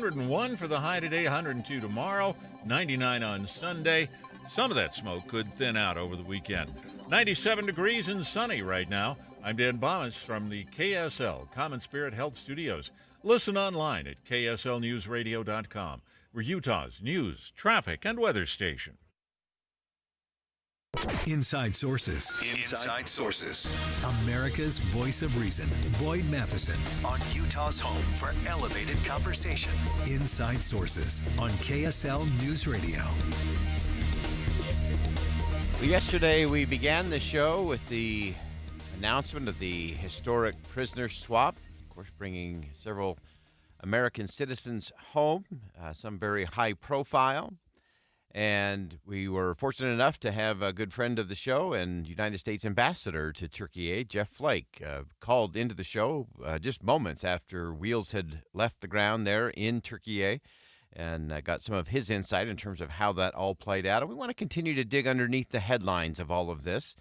101 for the high today, 102 tomorrow, 99 on Sunday. Some of that smoke could thin out over the weekend. 97 degrees and sunny right now. I'm Dan Bomas from the KSL Common Spirit Health Studios. Listen online at kslnewsradio.com. We're Utah's news, traffic, and weather station. Inside Sources. Inside Sources. America's voice of reason. Boyd Matheson On Utah's home for elevated conversation. Inside Sources on KSL News Radio. Well, yesterday we began the show with the announcement of the historic prisoner swap, of course bringing several American citizens home, some very high profile. And we were fortunate enough to have a good friend of the show and United States Ambassador to Turkey, Jeff Flake, called into the show just moments after wheels had left the ground there in Turkey, and got some of his insight in terms of how that all played out. And we want to continue to dig underneath the headlines of all of this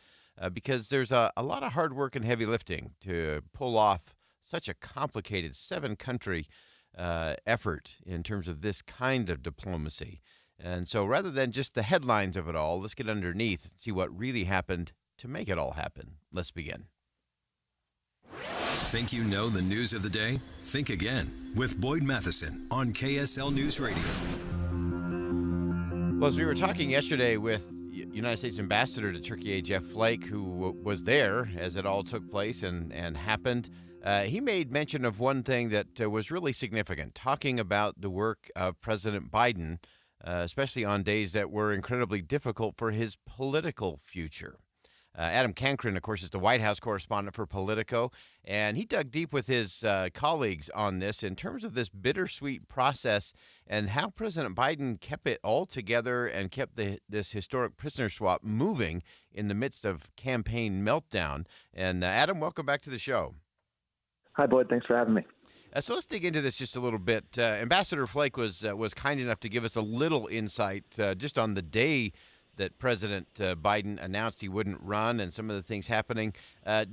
because there's a lot of hard work and heavy lifting to pull off such a complicated 7-country effort in terms of this kind of diplomacy. And so rather than just the headlines of it all, let's get underneath and see what really happened to make it all happen. Let's begin. Think you know the news of the day? Think again with Boyd Matheson on KSL News Radio. Well, as we were talking yesterday with United States Ambassador to Turkey, Jeff Flake, who was there as it all took place and happened, he made mention of one thing that was really significant, talking about the work of President Biden, especially on days that were incredibly difficult for his political future. Adam Cancrin, of course, is the White House correspondent for Politico, and he dug deep with his colleagues on this in terms of this bittersweet process and how President Biden kept it all together and kept this historic prisoner swap moving in the midst of campaign meltdown. And Adam, welcome back to the show. Hi, Boyd. Thanks for having me. So let's dig into this just a little bit. Ambassador Flake was kind enough to give us a little insight just on the day that President Biden announced he wouldn't run and some of the things happening.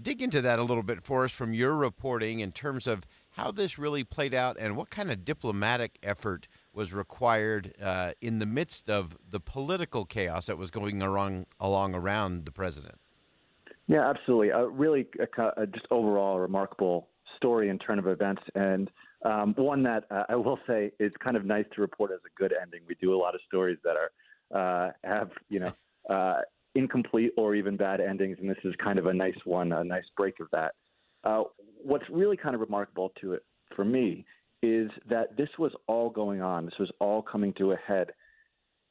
Dig into that a little bit for us from your reporting in terms of how this really played out and what kind of diplomatic effort was required in the midst of the political chaos that was going along around the president. Yeah, absolutely. Really, just overall a remarkable story and turn of events, and one that I will say is kind of nice to report as a good ending. We do a lot of stories that are have incomplete or even bad endings, and this is kind of a nice one, a nice break of that. What's really kind of remarkable to it for me is that this was all going on. This was all coming to a head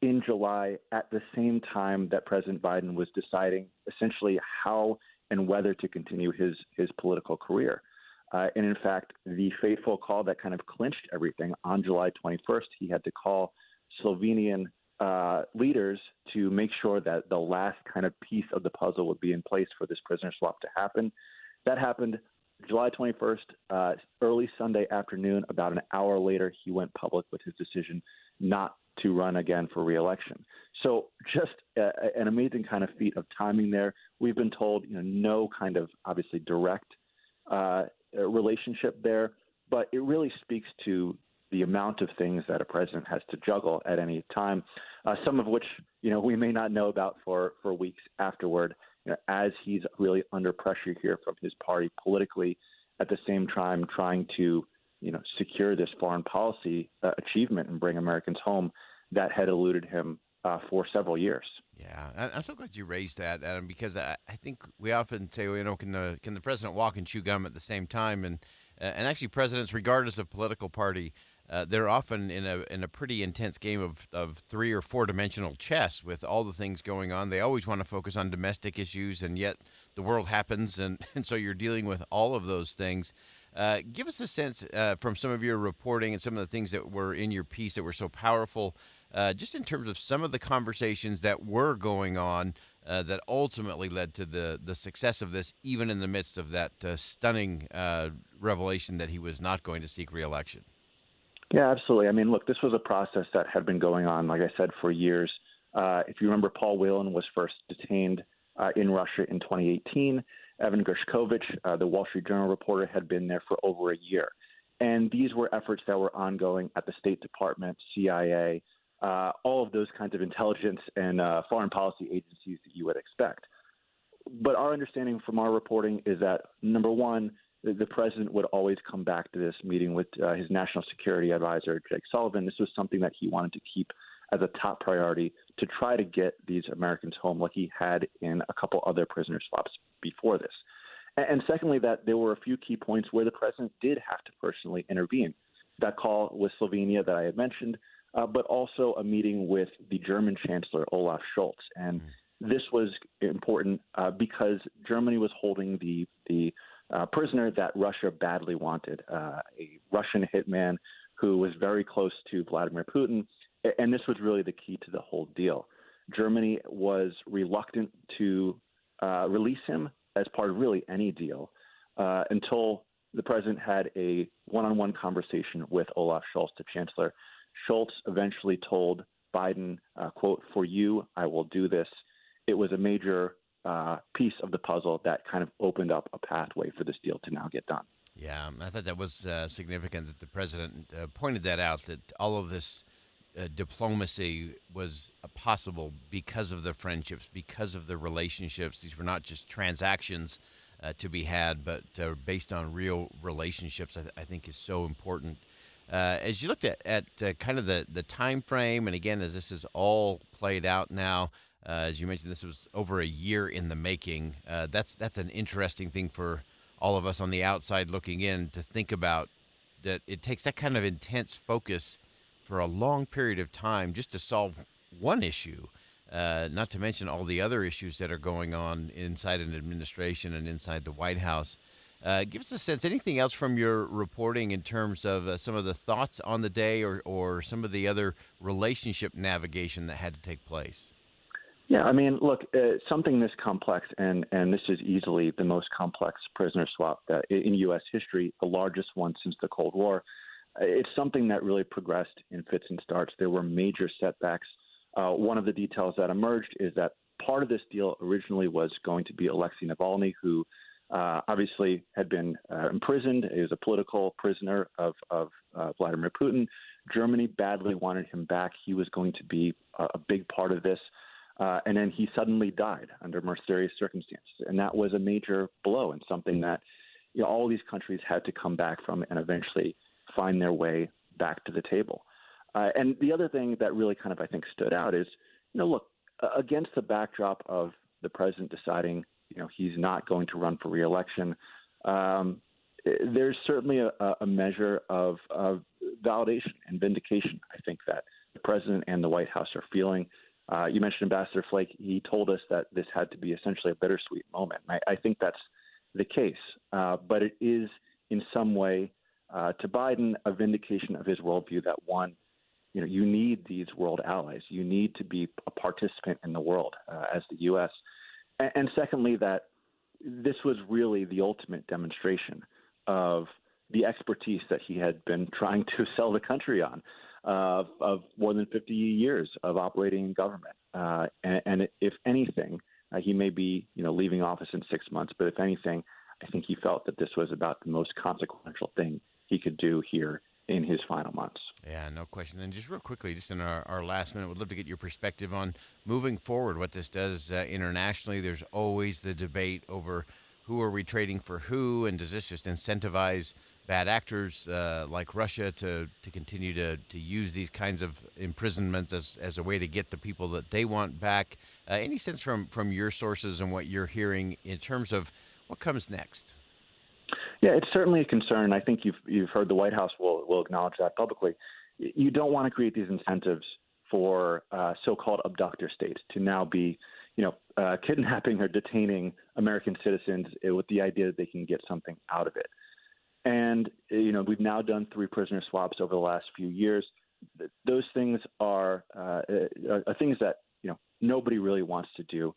in July at the same time that President Biden was deciding essentially how and whether to continue his political career. And in fact, the fateful call that kind of clinched everything on July 21st, he had to call Slovenian leaders to make sure that the last kind of piece of the puzzle would be in place for this prisoner swap to happen. That happened July 21st, early Sunday afternoon. About an hour later, he went public with his decision not to run again for re-election. So just an amazing kind of feat of timing there. We've been told, no kind of obviously direct relationship there, but it really speaks to the amount of things that a president has to juggle at any time, some of which, we may not know about for weeks afterward, as he's really under pressure here from his party politically, at the same time trying to, secure this foreign policy achievement and bring Americans home that had eluded him for several years. Yeah, I'm so glad you raised that, Adam, because I think we often say, can the president walk and chew gum at the same time? And actually, presidents, regardless of political party, they're often in a pretty intense game of 3 or 4 dimensional chess with all the things going on. They always want to focus on domestic issues, and yet the world happens, and so you're dealing with all of those things. Give us a sense from some of your reporting and some of the things that were in your piece that were so powerful, just in terms of some of the conversations that were going on that ultimately led to the success of this, even in the midst of that stunning revelation that he was not going to seek re-election. Yeah, absolutely. I mean, look, this was a process that had been going on, like I said, for years. If you remember, Paul Whelan was first detained in Russia in 2018. Evan Gershkovich, the Wall Street Journal reporter, had been there for over a year. And these were efforts that were ongoing at the State Department, CIA, all of those kinds of intelligence and foreign policy agencies that you would expect. But our understanding from our reporting is that, number one, the president would always come back to this meeting with his national security advisor, Jake Sullivan. This was something that he wanted to keep as a top priority to try to get these Americans home like he had in a couple other prisoner swaps before this. And secondly, that there were a few key points where the president did have to personally intervene. That call with Slovenia that I had mentioned, but also a meeting with the German Chancellor, Olaf Scholz. And this was important because Germany was holding the prisoner that Russia badly wanted, a Russian hitman who was very close to Vladimir Putin. And this was really the key to the whole deal. Germany was reluctant to release him as part of really any deal until the president had a one-on-one conversation with Olaf Scholz, the chancellor. Scholz eventually told Biden, quote, "For you, I will do this." It was a major piece of the puzzle that kind of opened up a pathway for this deal to now get done. Yeah, I thought that was significant that the president pointed that out, that all of this diplomacy was possible because of the friendships, because of the relationships. These were not just transactions to be had, but based on real relationships, I think is so important. As you looked at kind of the time frame, and again, as this is all played out now, as you mentioned, this was over a year in the making. That's an interesting thing for all of us on the outside looking in to think about, that it takes that kind of intense focus for a long period of time just to solve one issue, not to mention all the other issues that are going on inside an administration and inside the White House. Give us a sense, anything else from your reporting in terms of some of the thoughts on the day or some of the other relationship navigation that had to take place? Yeah, I mean, look, something this complex, and this is easily the most complex prisoner swap in U.S. history, the largest one since the Cold War. It's something that really progressed in fits and starts. There were major setbacks. One of the details that emerged is that part of this deal originally was going to be Alexei Navalny, who obviously had been imprisoned. He was a political prisoner of Vladimir Putin. Germany badly wanted him back. He was going to be a big part of this. And then he suddenly died under mysterious circumstances. And that was a major blow and something that all these countries had to come back from and eventually find their way back to the table. And the other thing that really kind of, I think, stood out is, look, against the backdrop of the president deciding, he's not going to run for reelection, there's certainly a measure of validation and vindication, I think, that the president and the White House are feeling. You mentioned Ambassador Flake. He told us that this had to be essentially a bittersweet moment. I think that's the case. But it is in some way, to Biden, a vindication of his worldview that, one, you need these world allies. You need to be a participant in the world as the U.S. And secondly, that this was really the ultimate demonstration of the expertise that he had been trying to sell the country on. Of more than 50 years of operating in government. And if anything, he may be, leaving office in 6 months, but if anything, I think he felt that this was about the most consequential thing he could do here in his final months. Yeah, no question. And just real quickly, just in our last minute, we'd love to get your perspective on moving forward, what this does internationally. There's always the debate over who are we trading for who, and does this just incentivize bad actors like Russia to continue to use these kinds of imprisonments as a way to get the people that they want back? Any sense from your sources and what you're hearing in terms of what comes next? Yeah, it's certainly a concern. I think you've heard the White House will acknowledge that publicly. You don't want to create these incentives for so-called abductor states to now be, kidnapping or detaining American citizens with the idea that they can get something out of it. And, we've now done 3 prisoner swaps over the last few years. Those things are things that, nobody really wants to do.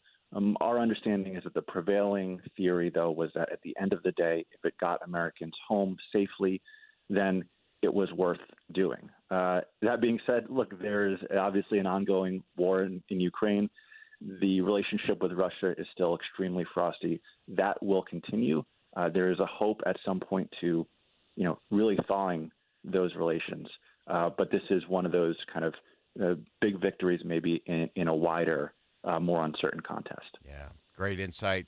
Our understanding is that the prevailing theory, though, was that at the end of the day, if it got Americans home safely, then it was worth doing. That being said, look, there's obviously an ongoing war in Ukraine. The relationship with Russia is still extremely frosty. That will continue. There is a hope at some point to really thawing those relations. But this is one of those kind of big victories maybe in a wider, more uncertain contest. Yeah. Great insight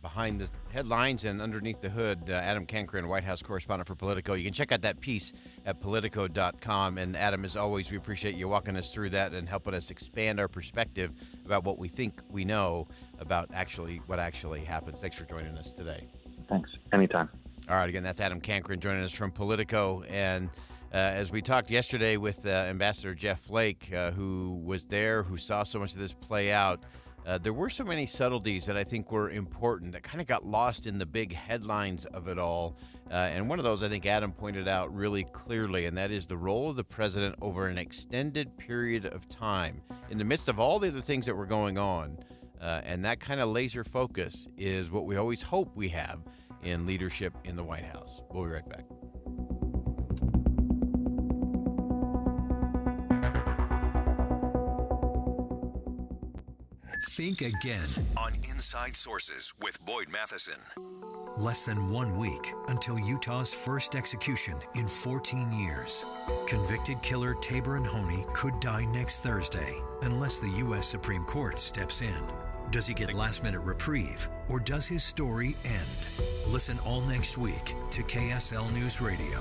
behind the headlines and underneath the hood. Adam Cancran, White House correspondent for Politico. You can check out that piece at Politico.com. And Adam, as always, we appreciate you walking us through that and helping us expand our perspective about what we think we know about what actually happens. Thanks for joining us today. Thanks. Anytime. All right. Again, that's Adam Cancran joining us from Politico. And as we talked yesterday with Ambassador Jeff Flake, who was there, who saw so much of this play out, there were so many subtleties that I think were important that kind of got lost in the big headlines of it all. And one of those I think Adam pointed out really clearly, and that is the role of the president over an extended period of time in the midst of all the other things that were going on. And that kind of laser focus is what we always hope we have in leadership in the White House. We'll be right back. Think again On Inside Sources with Boyd Matheson. Less than 1 week until Utah's first execution in 14 years. Convicted killer Tabor and Honey could die next Thursday unless the U.S. Supreme Court steps in. Does he get last-minute reprieve, or does his story end? Listen all next week to KSL News Radio.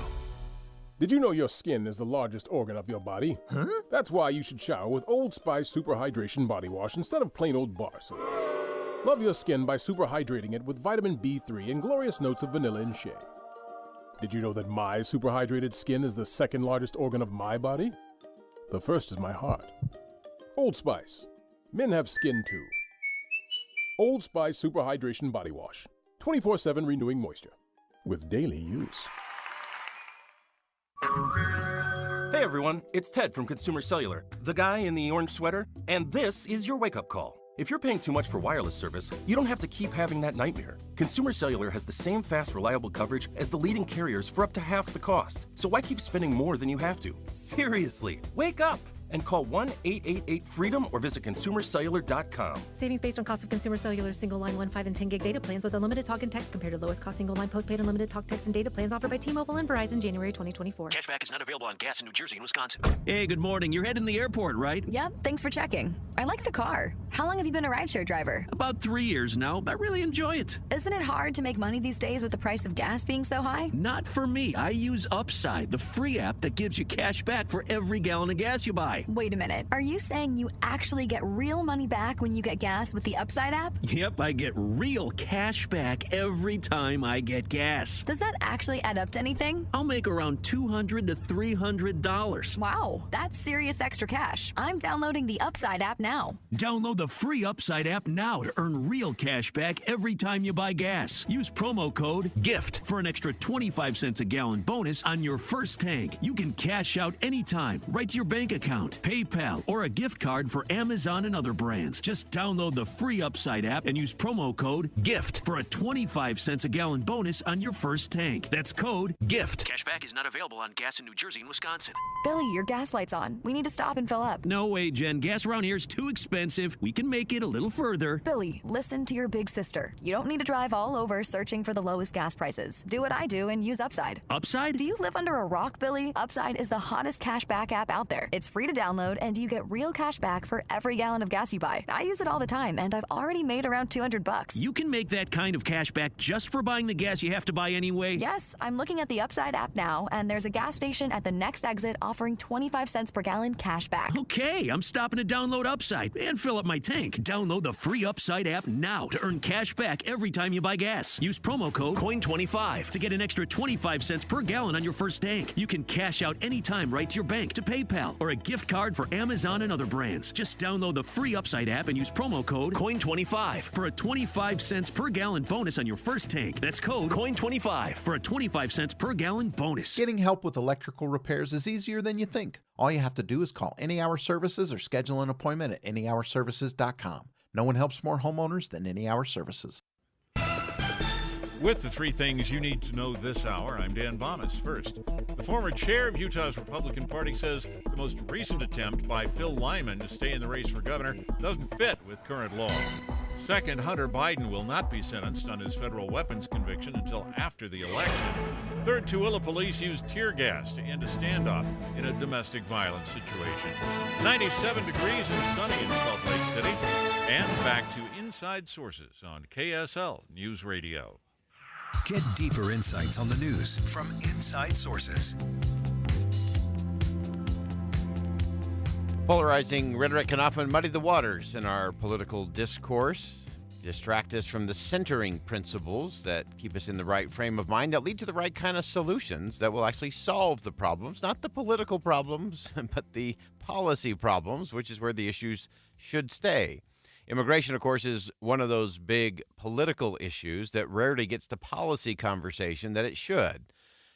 Did you know your skin is the largest organ of your body? Huh? That's why you should shower with Old Spice Super Hydration Body Wash instead of plain old bar soap. Love your skin by super hydrating it with vitamin B3 and glorious notes of vanilla and shea. Did you know that my super hydrated skin is the second largest organ of my body? The first is my heart. Old Spice. Men have skin too. Old Spice Super Hydration Body Wash. 24/7 renewing moisture. With daily use. Hey everyone, it's Ted from Consumer Cellular, the guy in the orange sweater, and this is your wake-up call. If you're paying too much for wireless service, you don't have to keep having that nightmare. Consumer Cellular has the same fast, reliable coverage as the leading carriers for up to half the cost. So why keep spending more than you have to? Seriously, wake up and call 1-888-FREEDOM or visit consumercellular.com. Savings based on cost of Consumer Cellular single line 1, 5, and 10 gig data plans with unlimited talk and text compared to lowest cost single line postpaid unlimited talk, text, and data plans offered by T-Mobile and Verizon January 2024. Cashback is not available on gas in New Jersey and Wisconsin. Hey, good morning. You're heading to the airport, right? Yep, thanks for checking. I like the car. How long have you been a rideshare driver? About 3 years now. I really enjoy it. Isn't it hard to make money these days with the price of gas being so high? Not for me. I use Upside, the free app that gives you cash back for every gallon of gas you buy. Wait a minute. Are you saying you actually get real money back when you get gas with the Upside app? Yep, I get real cash back every time I get gas. Does that actually add up to anything? I'll make around $200 to $300. Wow, that's serious extra cash. I'm downloading the Upside app now. Download the free Upside app now to earn real cash back every time you buy gas. Use promo code GIFT for an extra 25 cents a gallon bonus on your first tank. You can cash out anytime, right to your bank account, PayPal, or a gift card for Amazon and other brands. Just download the free Upside app and use promo code GIFT for a 25 cents a gallon bonus on your first tank. That's code GIFT. Cashback is not available on gas in New Jersey and Wisconsin. Billy, your gas light's on. We need to stop and fill up. No way, Jen. Gas around here is too expensive. We can make it a little further. Billy, listen to your big sister. You don't need to drive all over searching for the lowest gas prices. Do what I do and use Upside. Upside? Do you live under a rock, Billy? Upside is the hottest cashback app out there. It's free to download, and you get real cash back for every gallon of gas you buy. I use it all the time, and I've already made around $200. You can make that kind of cash back just for buying the gas you have to buy anyway? Yes, I'm looking at the Upside app now, and there's a gas station at the next exit offering 25 cents per gallon cash back. Okay, I'm stopping to download Upside and fill up my tank. Download the free Upside app now to earn cash back every time you buy gas. Use promo code COIN25 to get an extra 25 cents per gallon on your first tank. You can cash out anytime right to your bank, to PayPal, or a gift card for Amazon and other brands. Just download the free Upside app and use promo code COIN25 for a 25 cents per gallon bonus on your first tank. That's code COIN25 for a 25 cents per gallon bonus. Getting help with electrical repairs is easier than you think. All you have to do is call Any Hour Services or schedule an appointment at anyhourservices.com. No one helps more homeowners than Any Hour Services. With the three things you need to know this hour, I'm Dan Bomas. First, the former chair of Utah's Republican Party says the most recent attempt by Phil Lyman to stay in the race for governor doesn't fit with current law. Second, Hunter Biden will not be sentenced on his federal weapons conviction until after the election. Third, Tooele police used tear gas to end a standoff in a domestic violence situation. 97 degrees and sunny in Salt Lake City. And back to Inside Sources on KSL News Radio. Get deeper insights on the news from Inside Sources. Polarizing rhetoric can often muddy the waters in our political discourse, distract us from the centering principles that keep us in the right frame of mind, that lead to the right kind of solutions that will actually solve the problems, not the political problems, but the policy problems, which is where the issues should stay. Immigration, of course, is one of those big political issues that rarely gets the policy conversation that it should.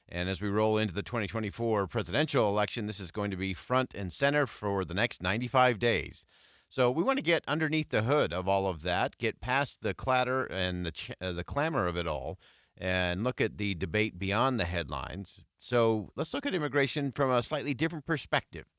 And as we roll into the 2024 presidential election, this is going to be front and center for the next 95 days. So we want to get underneath the hood of all of that, get past the clatter and the clamor of it all, and look at the debate beyond the headlines. So let's look at immigration from a slightly different perspective.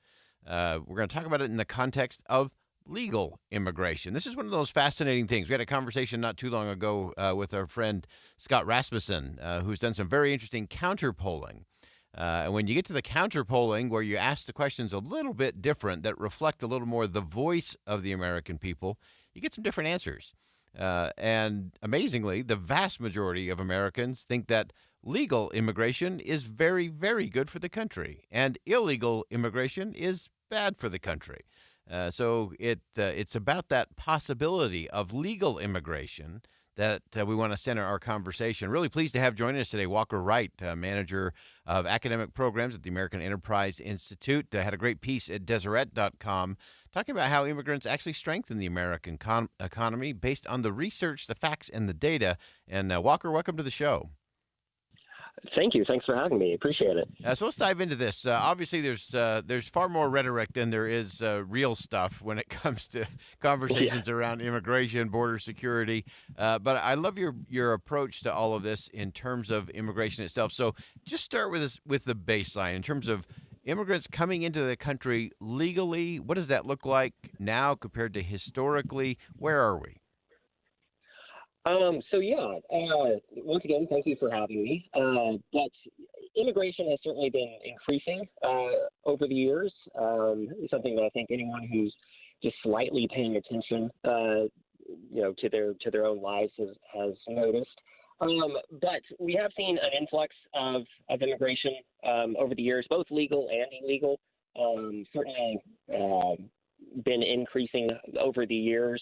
We're going to talk about it in the context of legal immigration. This is one of those fascinating things. We had a conversation not too long ago with our friend Scott Rasmussen, who's done some very interesting counter-polling. And when you get to the counter-polling, where you ask the questions a little bit different that reflect a little more the voice of the American people, you get some different answers. And amazingly, the vast majority of Americans think that legal immigration is very, very good for the country, and illegal immigration is bad for the country. So it's about that possibility of legal immigration that we want to center our conversation. Really pleased to have joining us today Walker Wright, manager of academic programs at the American Enterprise Institute. Had a great piece at Deseret.com talking about how immigrants actually strengthen the American economy based on the research, the facts, and the data. And Walker, welcome to the show. Thank you. Thanks for having me. Appreciate it. So let's dive into this. Obviously, there's far more rhetoric than there is real stuff when it comes to conversations around immigration, border security. But I love your approach to all of this in terms of immigration itself. So just start with the baseline in terms of immigrants coming into the country legally. What does that look like now compared to historically? Where are we? Once again, thank you for having me. But immigration has certainly been increasing over the years. Something that I think anyone who's just slightly paying attention, to their own lives has noticed. But we have seen an influx of immigration over the years, both legal and illegal. Certainly been increasing over the years.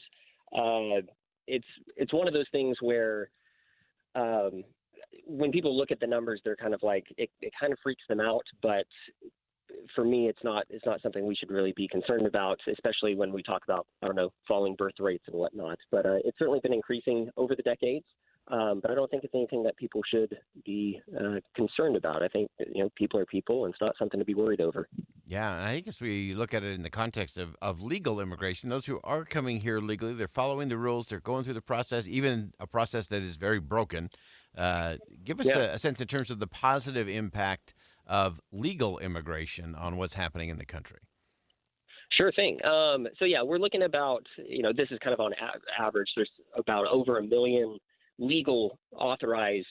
It's one of those things where when people look at the numbers, they're kind of like it kind of freaks them out. But for me, it's not something we should really be concerned about, especially when we talk about falling birth rates and whatnot. But it's certainly been increasing over the decades. But I don't think it's anything that people should be concerned about. I think people are people, and it's not something to be worried over. Yeah, and I think as we look at it in the context of legal immigration, those who are coming here legally, they're following the rules, they're going through the process, even a process that is very broken. Give us a sense in terms of the positive impact of legal immigration on what's happening in the country. Sure thing. We're looking about, this is kind of on average, there's about over 1 million legal authorized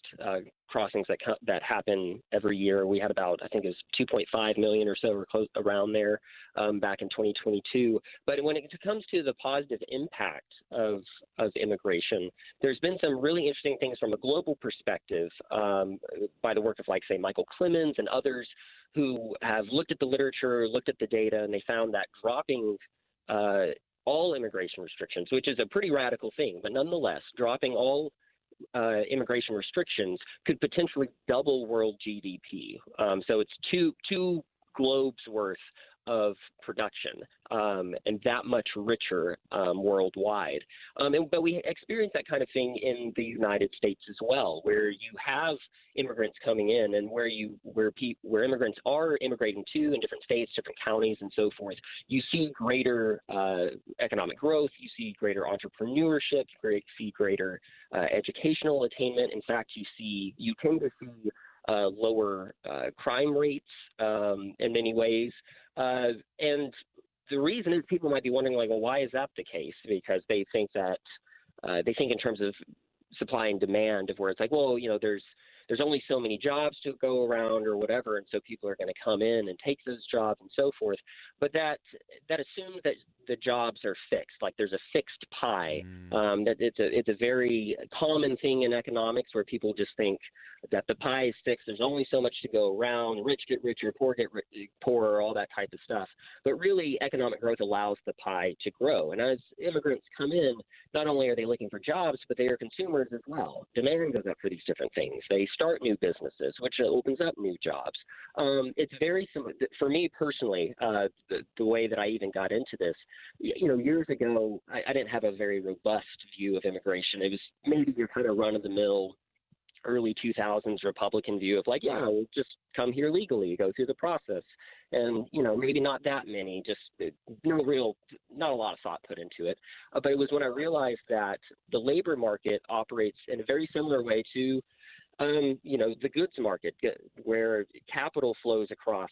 crossings that happen every year. We had about, I think it was 2.5 million or so, or close around there, back in 2022. But when it comes to the positive impact of immigration, there's been some really interesting things from a global perspective by the work of, say, Michael Clemens and others who have looked at the literature, looked at the data, and they found that dropping all immigration restrictions, which is a pretty radical thing, but nonetheless, dropping all immigration restrictions could potentially double world GDP. So it's two globes worth of production, and that much richer worldwide. But we experience that kind of thing in the United States as well, where you have immigrants coming in, and where immigrants are immigrating to in different states, different counties, and so forth. You see greater economic growth. You see greater entrepreneurship. You see greater educational attainment. In fact, you tend to see lower crime rates in many ways. And the reason is people might be wondering, why is that the case? Because they think that they think in terms of supply and demand, of where it's like, well, there's only so many jobs to go around or whatever, and so people are going to come in and take those jobs and so forth. But that assumes that the jobs are fixed, like there's a fixed pie. That it's a very common thing in economics where people just think that the pie is fixed. There's only so much to go around. Rich get richer, poor get poorer, all that type of stuff. But really, economic growth allows the pie to grow. And as immigrants come in, not only are they looking for jobs, but they are consumers as well. Demand goes up for these different things. They start new businesses, which opens up new jobs. It's very similar for me personally. The way that I even got into this, years ago, I didn't have a very robust view of immigration. It was maybe your kind of run-of-the-mill early 2000s Republican view of like, yeah, we'll just come here legally, go through the process. And, maybe not that many, just not a lot of thought put into it. But it was when I realized that the labor market operates in a very similar way to, the goods market, where capital flows across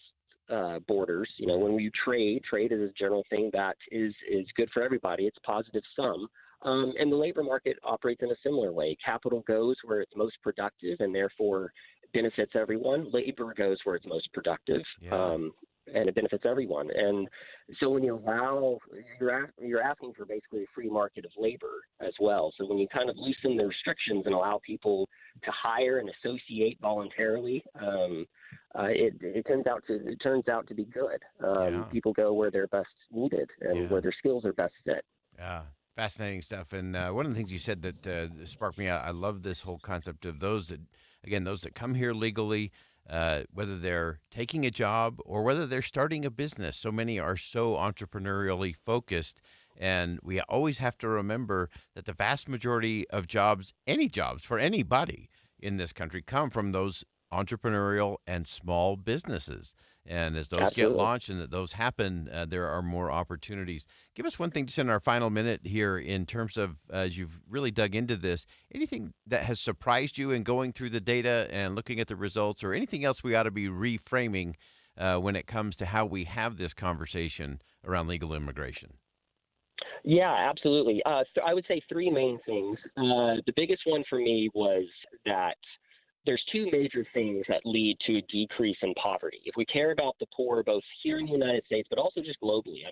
borders. When we trade is a general thing that is good for everybody. It's positive sum. And the labor market operates in a similar way. Capital goes where it's most productive and therefore benefits everyone. Labor goes where it's most productive. And it benefits everyone. And so when you allow, you're asking for basically a free market of labor as well. So when you kind of loosen the restrictions and allow people to hire and associate voluntarily, it turns out to be good. People go where they're best needed and where their skills are best fit. Yeah. Fascinating stuff. And one of the things you said that sparked me out, I love this whole concept of those that come here legally, whether they're taking a job or whether they're starting a business. So many are so entrepreneurially focused, and we always have to remember that the vast majority of jobs, any jobs for anybody in this country, come from those entrepreneurial and small businesses. And as those get launched and that those happen, there are more opportunities. Give us one thing just in our final minute here in terms of, as you've really dug into this, anything that has surprised you in going through the data and looking at the results, or anything else we ought to be reframing when it comes to how we have this conversation around legal immigration? Yeah, absolutely. So I would say three main things. The biggest one for me was that there's two major things that lead to a decrease in poverty. If we care about the poor, both here in the United States, but also just globally,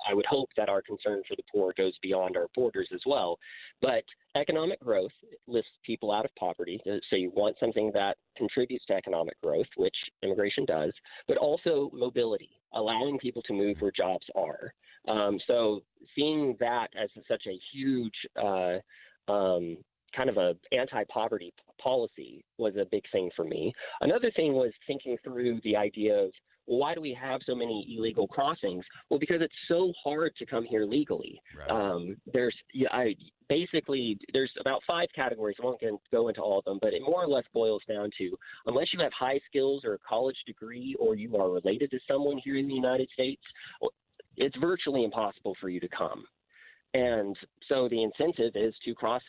I would hope that our concern for the poor goes beyond our borders as well. But economic growth lifts people out of poverty. So you want something that contributes to economic growth, which immigration does, but also mobility, allowing people to move where jobs are. So seeing that as such a huge kind of a anti-poverty policy was a big thing for me. Another thing was thinking through the idea of, well, why do we have so many illegal crossings? Well, because it's so hard to come here legally. Right. There's about 5 categories. I won't go into all of them, but it more or less boils down to, unless you have high skills or a college degree or you are related to someone here in the United States, it's virtually impossible for you to come. And so the incentive is to cross,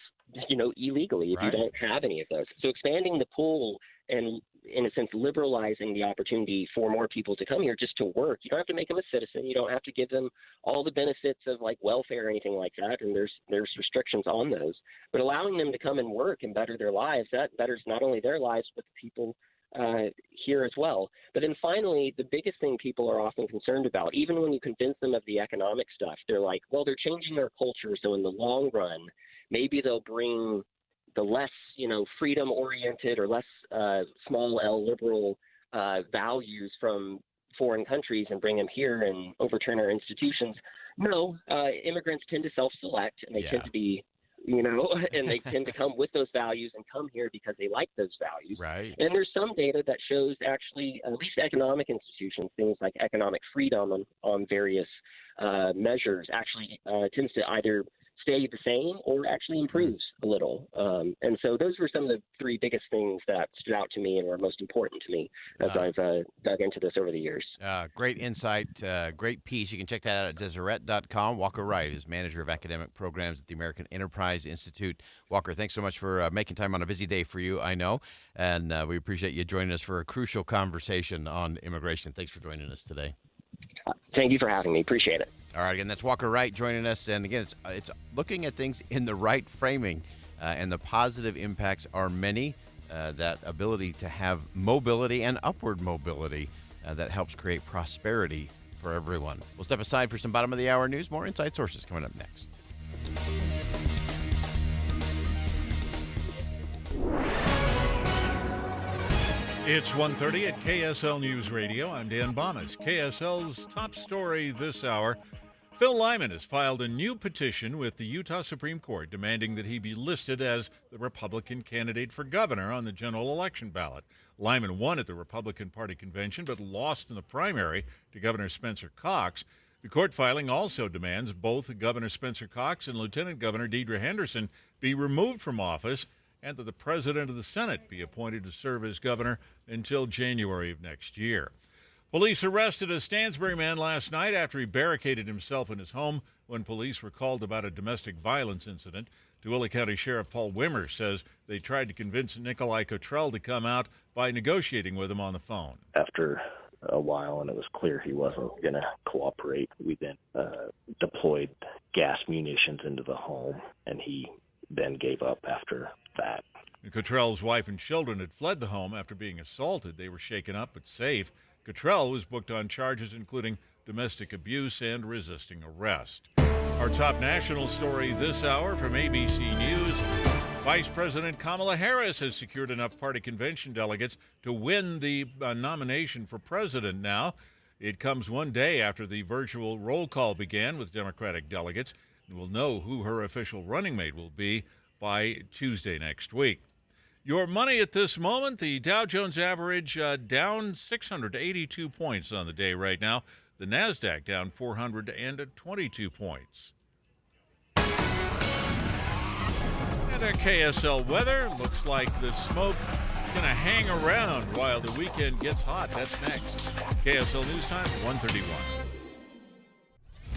illegally if you don't have any of those. So expanding the pool and, in a sense, liberalizing the opportunity for more people to come here just to work. You don't have to make them a citizen. You don't have to give them all the benefits of like welfare or anything like that. And there's restrictions on those. But allowing them to come and work and better their lives, that betters not only their lives, but the people here as well. But then finally, the biggest thing people are often concerned about, even when you convince them of the economic stuff, they're like, well, they're changing our culture. So in the long run, maybe they'll bring the less, freedom-oriented or less small L liberal values from foreign countries and bring them here and overturn our institutions. No, immigrants tend to self-select, and they tend to be and they tend to come with those values and come here because they like those values. Right. And there's some data that shows actually, at least economic institutions, things like economic freedom on various measures actually tends to either stay the same or actually improves a little. And so those were some of the 3 biggest things that stood out to me and were most important to me as I've dug into this over the years. Great insight, great piece. You can check that out at Deseret.com. Walker Wright is Manager of Academic Programs at the American Enterprise Institute. Walker, thanks so much for making time on a busy day for you, I know. And we appreciate you joining us for a crucial conversation on immigration. Thanks for joining us today. Thank you for having me. Appreciate it. All right, again, that's Walker Wright joining us. And again, it's looking at things in the right framing, and the positive impacts are many. That ability to have mobility and upward mobility that helps create prosperity for everyone. We'll step aside for some bottom of the hour news. More Inside Sources coming up next. It's 1:30 at KSL News Radio. I'm Dan Bomas. KSL's top story this hour. Phil Lyman has filed a new petition with the Utah Supreme Court demanding that he be listed as the Republican candidate for governor on the general election ballot. Lyman won at the Republican Party convention but lost in the primary to Governor Spencer Cox. The court filing also demands both Governor Spencer Cox and Lieutenant Governor Deidre Henderson be removed from office and that the President of the Senate be appointed to serve as governor until January of next year. Police arrested a Stansbury man last night after he barricaded himself in his home when police were called about a domestic violence incident. Tooele County Sheriff Paul Wimmer says they tried to convince Nikolai Cottrell to come out by negotiating with him on the phone. After a while, and it was clear he wasn't going to cooperate, we then deployed gas munitions into the home, and he then gave up after that. Cottrell's wife and children had fled the home after being assaulted. They were shaken up but safe. Cottrell was booked on charges including domestic abuse and resisting arrest. Our top national story this hour from ABC News. Vice President Kamala Harris has secured enough party convention delegates to win the nomination for president now. It comes one day after the virtual roll call began with Democratic delegates. We'll know who her official running mate will be by Tuesday next week. Your money at this moment, the Dow Jones average down 682 points on the day right now. The NASDAQ down 422 points. And our KSL weather, looks like the smoke going to hang around while the weekend gets hot. That's next. KSL News Time, 1:31.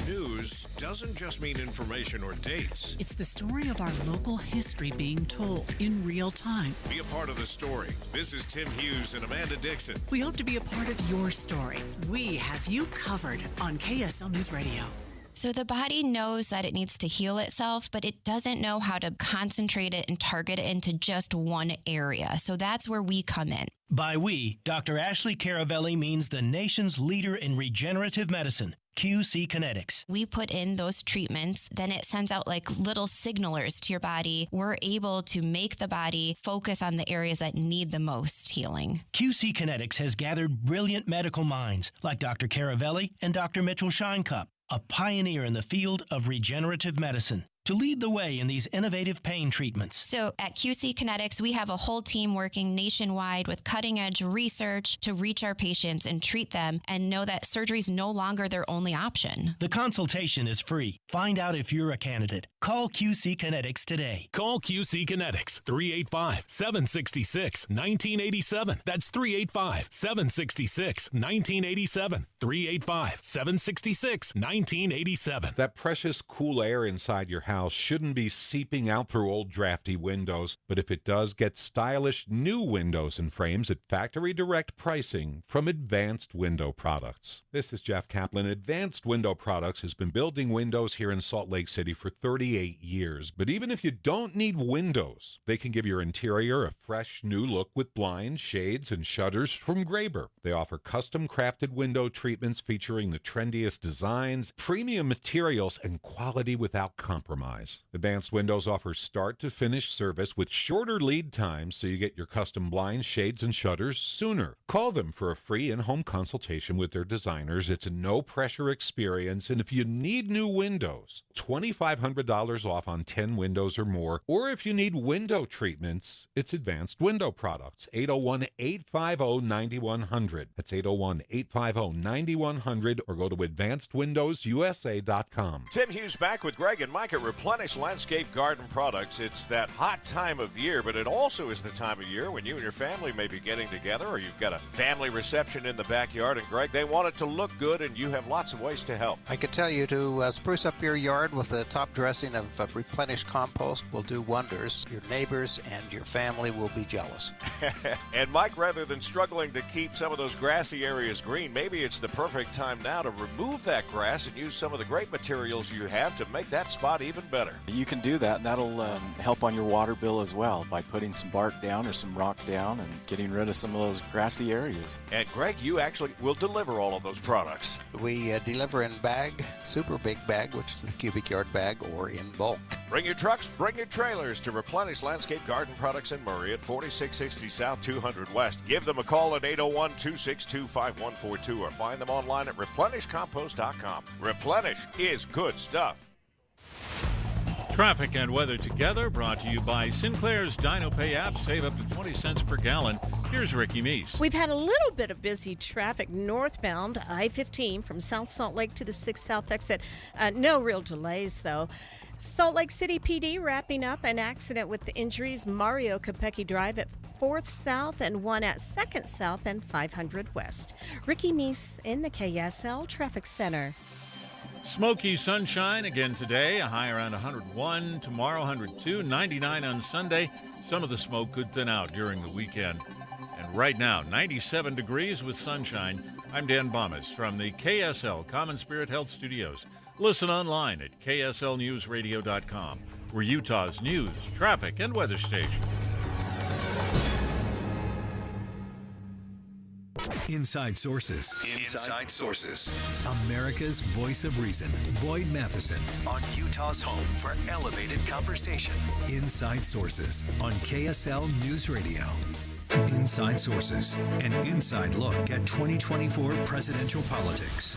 News doesn't just mean information or dates. It's the story of our local history being told in real time. Be a part of the story. This is Tim Hughes and Amanda Dixon. We hope to be a part of your story. We have you covered on KSL News Radio. So the body knows that it needs to heal itself, but it doesn't know how to concentrate it and target it into just one area. So that's where we come in. By we, Dr. Ashley Caravelli means the nation's leader in regenerative medicine, QC Kinetics. We put in those treatments, then it sends out like little signalers to your body. We're able to make the body focus on the areas that need the most healing. QC Kinetics has gathered brilliant medical minds like Dr. Caravelli and Dr. Mitchell Shinecup, a pioneer in the field of regenerative medicine, to lead the way in these innovative pain treatments. So at QC Kinetics, we have a whole team working nationwide with cutting-edge research to reach our patients and treat them and know that surgery is no longer their only option. The consultation is free. Find out if you're a candidate. Call QC Kinetics today. Call QC Kinetics, 385-766-1987. That's 385-766-1987. 385-766-1987. That precious cool air inside your house shouldn't be seeping out through old drafty windows, but if it does, get stylish new windows and frames at factory direct pricing from Advanced Window Products. This is Jeff Caplan. Advanced Window Products has been building windows here in Salt Lake City for 38 years, but even if you don't need windows, they can give your interior a fresh new look with blinds, shades, and shutters from Graber. They offer custom crafted window treatments featuring the trendiest designs, premium materials, and quality without compromise. Advanced Windows offers start-to-finish service with shorter lead times so you get your custom blinds, shades, and shutters sooner. Call them for a free in-home consultation with their designers. It's a no-pressure experience, and if you need new windows, $2,500 off on 10 windows or more. Or if you need window treatments, it's Advanced Window Products, 801-850-9100. That's 801-850-9100, or go to AdvancedWindowsUSA.com. Tim Hughes back with Greg and Mike at Replenish Landscape Garden Products. It's that hot time of year, but it also is the time of year when you and your family may be getting together, or you've got a family reception in the backyard. And Greg, they want it to look good, and you have lots of ways to help. I could tell you to spruce up your yard with the top dressing of Replenish compost will do wonders. Your neighbors and your family will be jealous. And Mike, rather than struggling to keep some of those grassy areas green, maybe it's the perfect time now to remove that grass and use some of the great materials you have to make that spot even better. You can do that, and that'll help on your water bill as well by putting some bark down or some rock down and getting rid of some of those grassy areas. And Greg, you actually will deliver all of those products. We deliver in bag, super big bag, which is the cubic yard bag, or in bulk. Bring your trucks, bring your trailers to Replenish Landscape Garden Products in Murray at 4660 South 200 West. Give them a call at 801-262-5142 or find them online at replenishcompost.com. Replenish is good stuff. Traffic and weather together, brought to you by Sinclair's DinoPay app. Save up to 20 cents per gallon. Here's Ricky Meese. We've had a little bit of busy traffic northbound I-15 from South Salt Lake to the 6 South exit. No real delays, though. Salt Lake City PD wrapping up an accident with the injuries. Mario Capecchi Drive at 4th South and one at 2nd South and 500 West. Ricky Meese in the KSL Traffic Center. Smoky sunshine again today, a high around 101. Tomorrow, 102. 99 on Sunday. Some of the smoke could thin out during the weekend. And right now, 97 degrees with sunshine. I'm Dan Bomas from the KSL Common Spirit Health Studios. Listen online at kslnewsradio.com. We're Utah's news, traffic, and weather station. Inside Sources. Inside Sources. America's voice of reason. Boyd Matheson. On Utah's home for elevated conversation. Inside Sources on KSL News Radio. Inside Sources. An inside look at 2024 presidential politics.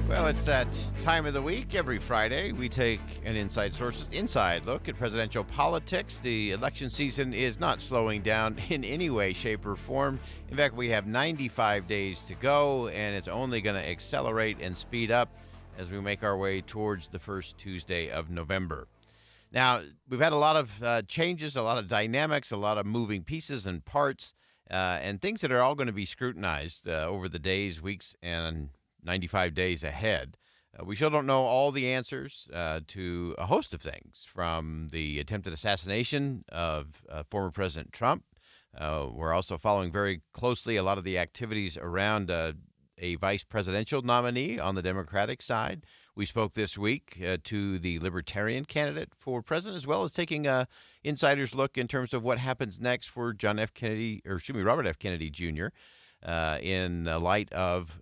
Well, it's that time of the week. Every Friday, we take an Inside Sources inside look at presidential politics. The election season is not slowing down in any way, shape, or form. In fact, we have 95 days to go, and it's only going to accelerate and speed up as we make our way towards the first Tuesday of November. Now, we've had a lot of changes, a lot of dynamics, a lot of moving pieces and parts, and things that are all going to be scrutinized over the days, weeks, and 95 days ahead. We still don't know all the answers to a host of things, from the attempted assassination of former President Trump. We're also following very closely a lot of the activities around a vice presidential nominee on the Democratic side. We spoke this week to the Libertarian candidate for president, as well as taking a insider's look in terms of what happens next for Robert F. Kennedy Jr. In light of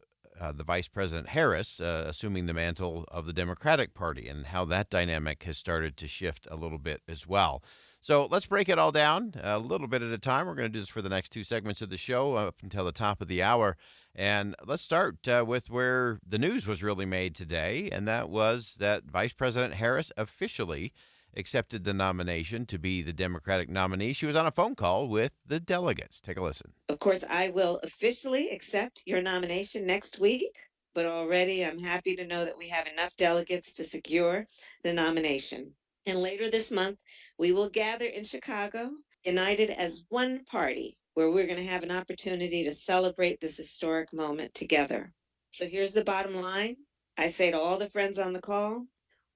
the Vice President Harris assuming the mantle of the Democratic Party, and how that dynamic has started to shift a little bit as well. So let's break it all down a little bit at a time. We're going to do this for the next two segments of the show up until the top of the hour. And let's start with where the news was really made today, and that was that Vice President Harris officially accepted the nomination to be the Democratic nominee. She was on a phone call with the delegates. Take a listen. Of course, I will officially accept your nomination next week, but already I'm happy to know that we have enough delegates to secure the nomination. And later this month, we will gather in Chicago, united as one party, where we're going to have an opportunity to celebrate this historic moment together. So here's the bottom line. I say to all the friends on the call,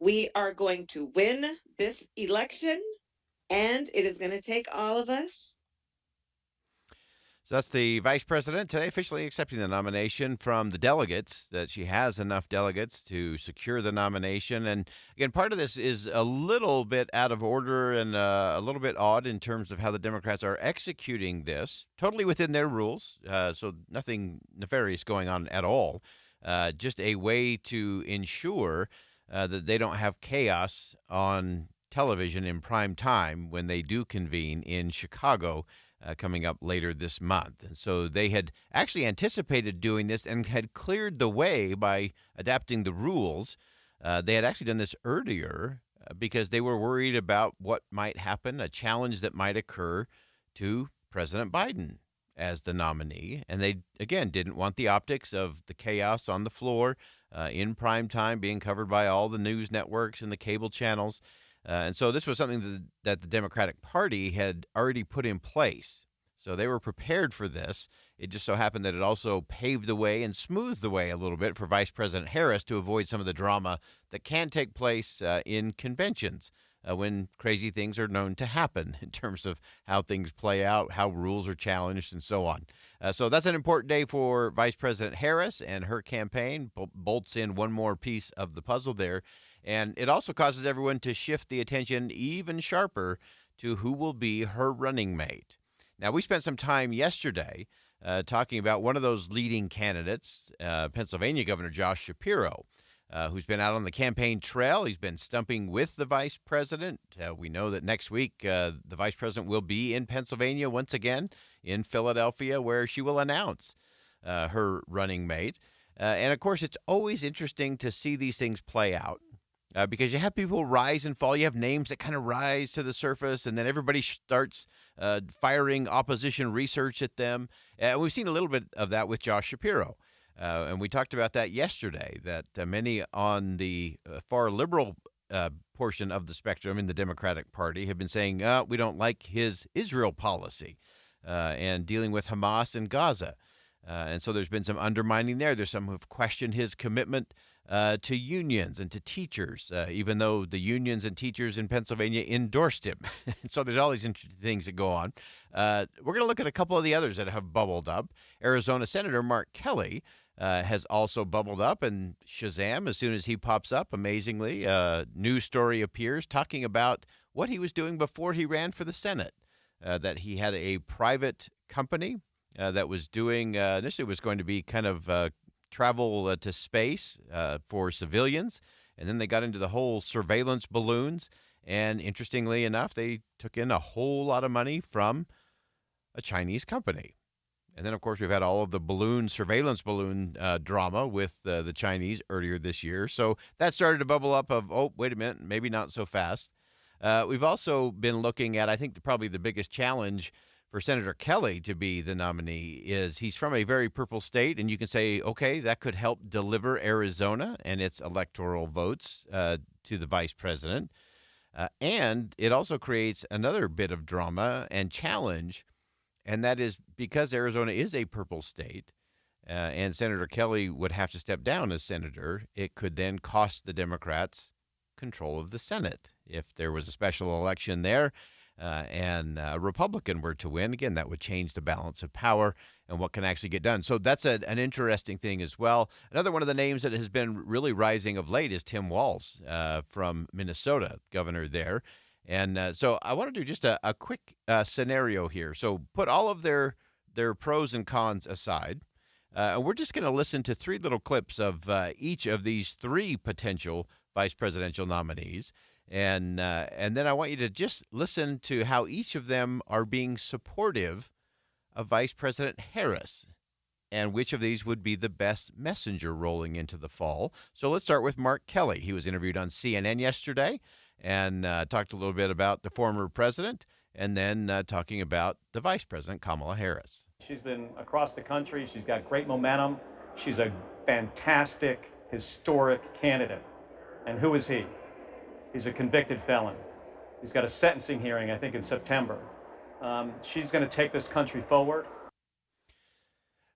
we are going to win this election, and it is going to take all of us. So that's the vice president today officially accepting the nomination from the delegates, that she has enough delegates to secure the nomination. And again, part of this is a little bit out of order and a little bit odd in terms of how the Democrats are executing this, totally within their rules. So nothing nefarious going on at all. Just a way to ensure that they don't have chaos on television in prime time when they do convene in Chicago coming up later this month. And so they had actually anticipated doing this and had cleared the way by adapting the rules. They had actually done this earlier because they were worried about what might happen, a challenge that might occur to President Biden as the nominee. And they, again, didn't want the optics of the chaos on the floor, in prime time, being covered by all the news networks and the cable channels. And so this was something that the Democratic Party had already put in place. So they were prepared for this. It just so happened that it also paved the way and smoothed the way a little bit for Vice President Harris to avoid some of the drama that can take place in conventions when crazy things are known to happen in terms of how things play out, how rules are challenged, and so on. So that's an important day for Vice President Harris, and her campaign bolts in one more piece of the puzzle there. And it also causes everyone to shift the attention even sharper to who will be her running mate. Now, we spent some time yesterday talking about one of those leading candidates, Pennsylvania Governor Josh Shapiro, who's been out on the campaign trail. He's been stumping with the vice president. We know that next week the vice president will be in Pennsylvania once again, in Philadelphia, where she will announce her running mate. And, of course, it's always interesting to see these things play out. Because you have people rise and fall. You have names that kind of rise to the surface, and then everybody starts firing opposition research at them. And we've seen a little bit of that with Josh Shapiro. And we talked about that yesterday, that many on the far liberal portion of the spectrum in the Democratic Party have been saying, we don't like his Israel policy and dealing with Hamas and Gaza. And so there's been some undermining there. There's some who've questioned his commitment to unions and to teachers, even though the unions and teachers in Pennsylvania endorsed him. So there's all these interesting things that go on. We're going to look at a couple of the others that have bubbled up. Arizona Senator Mark Kelly has also bubbled up, and Shazam, as soon as he pops up, amazingly, news story appears talking about what he was doing before he ran for the Senate, that he had a private company that was doing, initially was going to be kind of travel to space for civilians, and then they got into the whole surveillance balloons, and interestingly enough, they took in a whole lot of money from a Chinese company. And then, of course, we've had all of the surveillance balloon drama with the Chinese earlier this year, so that started to bubble up of, oh, wait a minute, maybe not so fast. We've also been looking at, I think, probably the biggest challenge for Senator Kelly to be the nominee is he's from a very purple state, and you can say, okay, that could help deliver Arizona and its electoral votes to the vice president. And it also creates another bit of drama and challenge, and that is because Arizona is a purple state and Senator Kelly would have to step down as senator, it could then cost the Democrats control of the Senate. If there was a special election there, and a Republican were to win, again, that would change the balance of power and what can actually get done. So that's an interesting thing as well. Another one of the names that has been really rising of late is Tim Walz from Minnesota, governor there. And so I want to do just a quick scenario here. So put all of their pros and cons aside. And we're just going to listen to three little clips of each of these three potential vice presidential nominees. And then I want you to just listen to how each of them are being supportive of Vice President Harris and which of these would be the best messenger rolling into the fall. So let's start with Mark Kelly. He was interviewed on CNN yesterday and talked a little bit about the former president and then talking about the vice president, Kamala Harris. She's been across the country. She's got great momentum. She's a fantastic, historic candidate. And who is he? He's a convicted felon. He's got a sentencing hearing, I think, in September. She's going to take this country forward.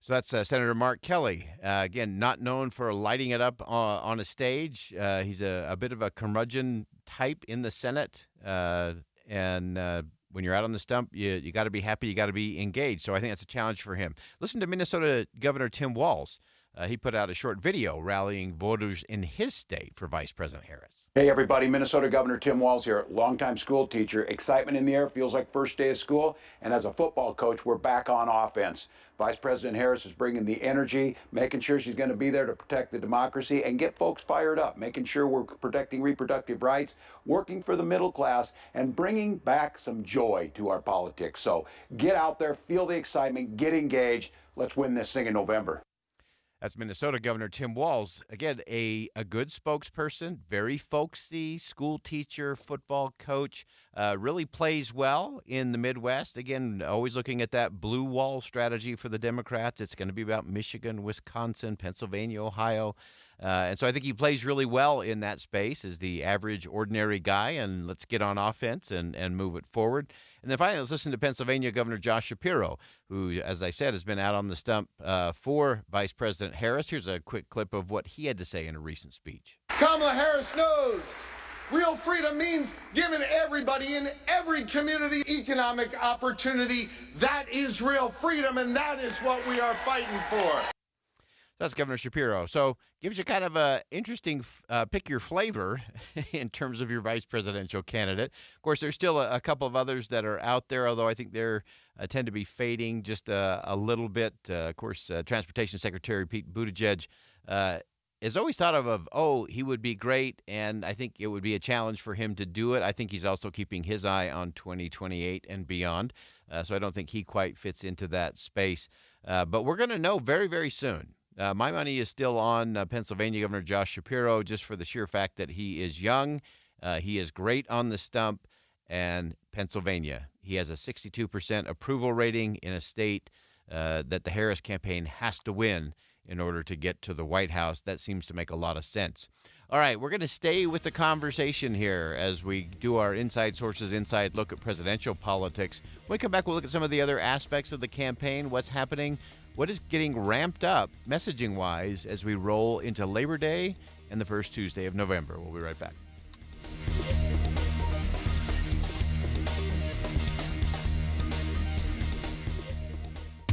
So that's Senator Mark Kelly. Again, not known for lighting it up on a stage. He's a bit of a curmudgeon type in the Senate. And when you're out on the stump, you got to be happy. You got to be engaged. So I think that's a challenge for him. Listen to Minnesota Governor Tim Walz. He put out a short video rallying voters in his state for Vice President Harris. Hey, everybody. Minnesota Governor Tim Walz here, longtime school teacher. Excitement in the air, feels like first day of school. And as a football coach, we're back on offense. Vice President Harris is bringing the energy, making sure she's going to be there to protect the democracy and get folks fired up, making sure we're protecting reproductive rights, working for the middle class, and bringing back some joy to our politics. So get out there, feel the excitement, get engaged. Let's win this thing in November. That's Minnesota Governor Tim Walz. Again, a good spokesperson, very folksy, school teacher, football coach, really plays well in the Midwest. Again, always looking at that blue wall strategy for the Democrats. It's going to be about Michigan, Wisconsin, Pennsylvania, Ohio. And so I think he plays really well in that space as the average, ordinary guy, and let's get on offense and move it forward. And then finally, let's listen to Pennsylvania Governor Josh Shapiro, who, as I said, has been out on the stump for Vice President Harris. Here's a quick clip of what he had to say in a recent speech. Kamala Harris knows real freedom means giving everybody in every community economic opportunity. That is real freedom, and that is what we are fighting for. That's Governor Shapiro. So gives you kind of a interesting pick your flavor in terms of your vice presidential candidate. Of course, there's still a couple of others that are out there, although I think they're tend to be fading just a little bit. Of course, Transportation Secretary Pete Buttigieg is always thought of, he would be great, and I think it would be a challenge for him to do it. I think he's also keeping his eye on 2028 and beyond, so I don't think he quite fits into that space. But we're going to know very, very soon. My money is still on Pennsylvania Governor Josh Shapiro, just for the sheer fact that he is young, he is great on the stump, and Pennsylvania. He has a 62% approval rating in a state that the Harris campaign has to win in order to get to the White House. That seems to make a lot of sense. All right, we're going to stay with the conversation here as we do our Inside Sources Inside look at presidential politics. When we come back, we'll look at some of the other aspects of the campaign, what's happening, what is getting ramped up messaging-wise as we roll into Labor Day and the first Tuesday of November. We'll be right back.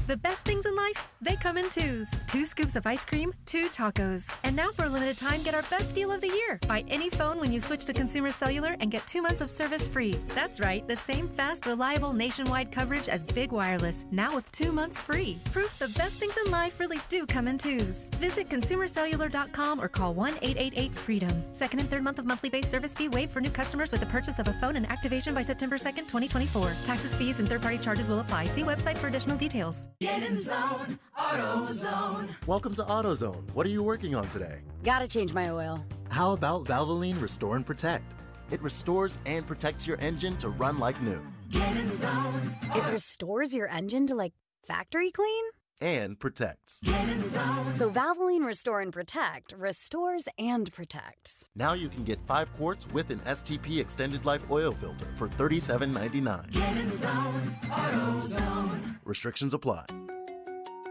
The best things in life, they come in twos. 2 scoops of ice cream, 2 tacos. And now for a limited time, get our best deal of the year. Buy any phone when you switch to Consumer Cellular and get 2 months of service free. That's right, the same fast, reliable nationwide coverage as Big Wireless, now with 2 months free. Proof the best things in life really do come in twos. Visit consumercellular.com or call 1-888-FREEDOM. Second and third month of monthly base service fee waived for new customers with the purchase of a phone and activation by September 2nd, 2024. Taxes, fees, and third-party charges will apply. See website for additional details. Get in zone, AutoZone. Welcome to AutoZone. What are you working on today? Gotta change my oil. How about Valvoline Restore and Protect? It restores and protects your engine to run like new. Get in zone. It restores your engine to, like, factory clean? And protects. Get in zone. So Valvoline Restore and Protect restores and protects. Now you can get 5 quarts with an STP Extended Life oil filter for $37.99. Get in zone, AutoZone. Restrictions apply.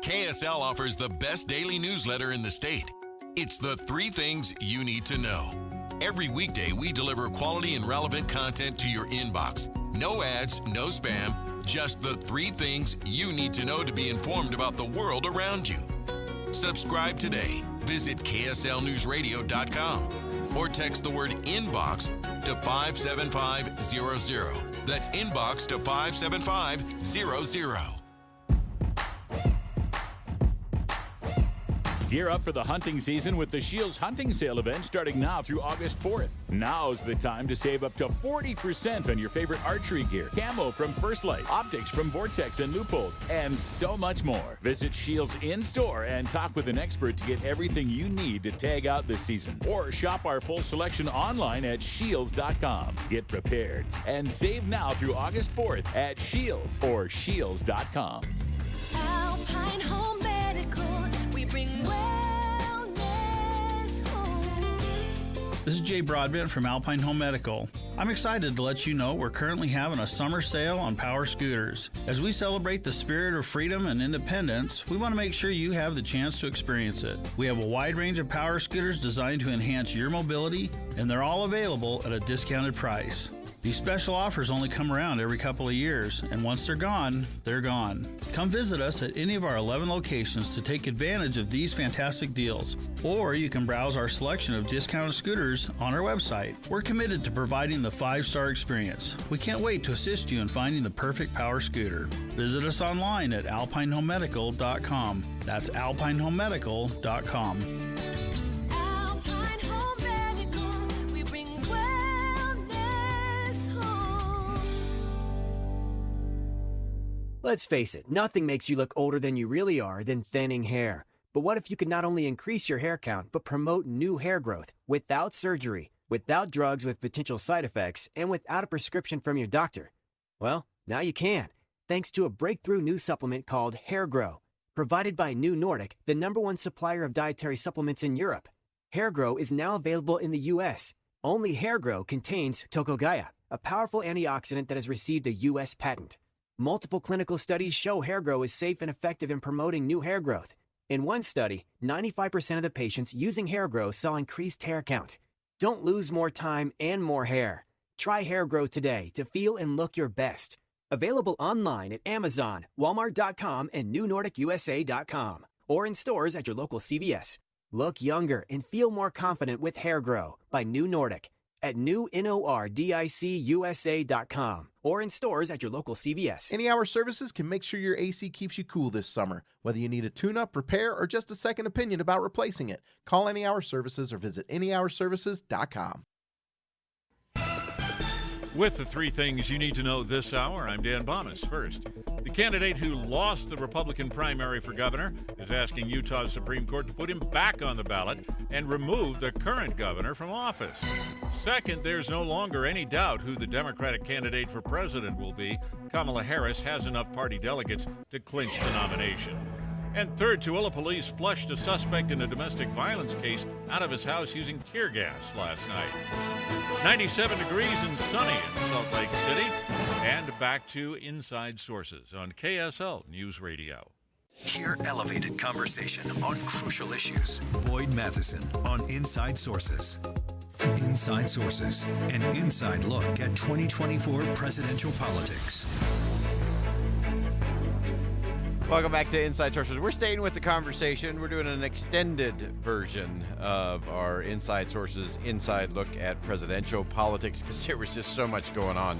KSL offers the best daily newsletter in the state. It's the 3 things you need to know. Every weekday, we deliver quality and relevant content to your inbox. No ads, no spam, just the 3 things you need to know to be informed about the world around you. Subscribe today. Visit KSLNewsRadio.com or text the word inbox to 57500. That's inbox to 57500. Gear up for the hunting season with the Shields Hunting Sale event starting now through August 4th. Now's the time to save up to 40% on your favorite archery gear, camo from First Light, optics from Vortex and Leupold, and so much more. Visit Shields in-store and talk with an expert to get everything you need to tag out this season. Or shop our full selection online at shields.com. Get prepared and save now through August 4th at Shields or shields.com. Alpine Home Medical. We bring wellness home. This is Jay Broadbent from Alpine Home Medical. I'm excited to let you know we're currently having a summer sale on power scooters. As we celebrate the spirit of freedom and independence, we want to make sure you have the chance to experience it. We have a wide range of power scooters designed to enhance your mobility, and they're all available at a discounted price. These special offers only come around every couple of years, and once they're gone, they're gone. Come visit us at any of our 11 locations to take advantage of these fantastic deals, or you can browse our selection of discounted scooters on our website. We're committed to providing the 5-star experience. We can't wait to assist you in finding the perfect power scooter. Visit us online at alpinehomemedical.com. That's alpinehomemedical.com. Let's face it, nothing makes you look older than you really are than thinning hair. But what if you could not only increase your hair count, but promote new hair growth without surgery, without drugs with potential side effects, and without a prescription from your doctor? Well, now you can, thanks to a breakthrough new supplement called Hair Grow, provided by New Nordic, the #1 supplier of dietary supplements in Europe. Hair Grow is now available in the U.S. Only Hair Grow contains Tokogaya, a powerful antioxidant that has received a U.S. patent. Multiple clinical studies show Hair Grow is safe and effective in promoting new hair growth. In one study, 95% of the patients using Hair Grow saw increased hair count. Don't lose more time and more hair. Try Hair Grow today to feel and look your best. Available online at Amazon, Walmart.com, and NewNordicUSA.com, or in stores at your local CVS. Look younger and feel more confident with Hair Grow by New Nordic at NewNordicUSA.com or in stores at your local CVS. Any Hour Services can make sure your AC keeps you cool this summer. Whether you need a tune-up, repair, or just a second opinion about replacing it, call Any Hour Services or visit anyhourservices.com. With the three things you need to know this hour, I'm Dan Bomas. First, the candidate who lost the Republican primary for governor is asking Utah's Supreme Court to put him back on the ballot and remove the current governor from office. Second, there's no longer any doubt who the Democratic candidate for president will be. Kamala Harris has enough party delegates to clinch the nomination. And third, Tooele police flushed a suspect in a domestic violence case out of his house using tear gas last night. 97 degrees and sunny in Salt Lake City. And back to Inside Sources on KSL News Radio. Hear elevated conversation on crucial issues. Boyd Matheson on Inside Sources. Inside Sources, an inside look at 2024 presidential politics. Welcome back to Inside Sources. We're staying with the conversation. We're doing an extended version of our Inside Sources inside look at presidential politics because there was just so much going on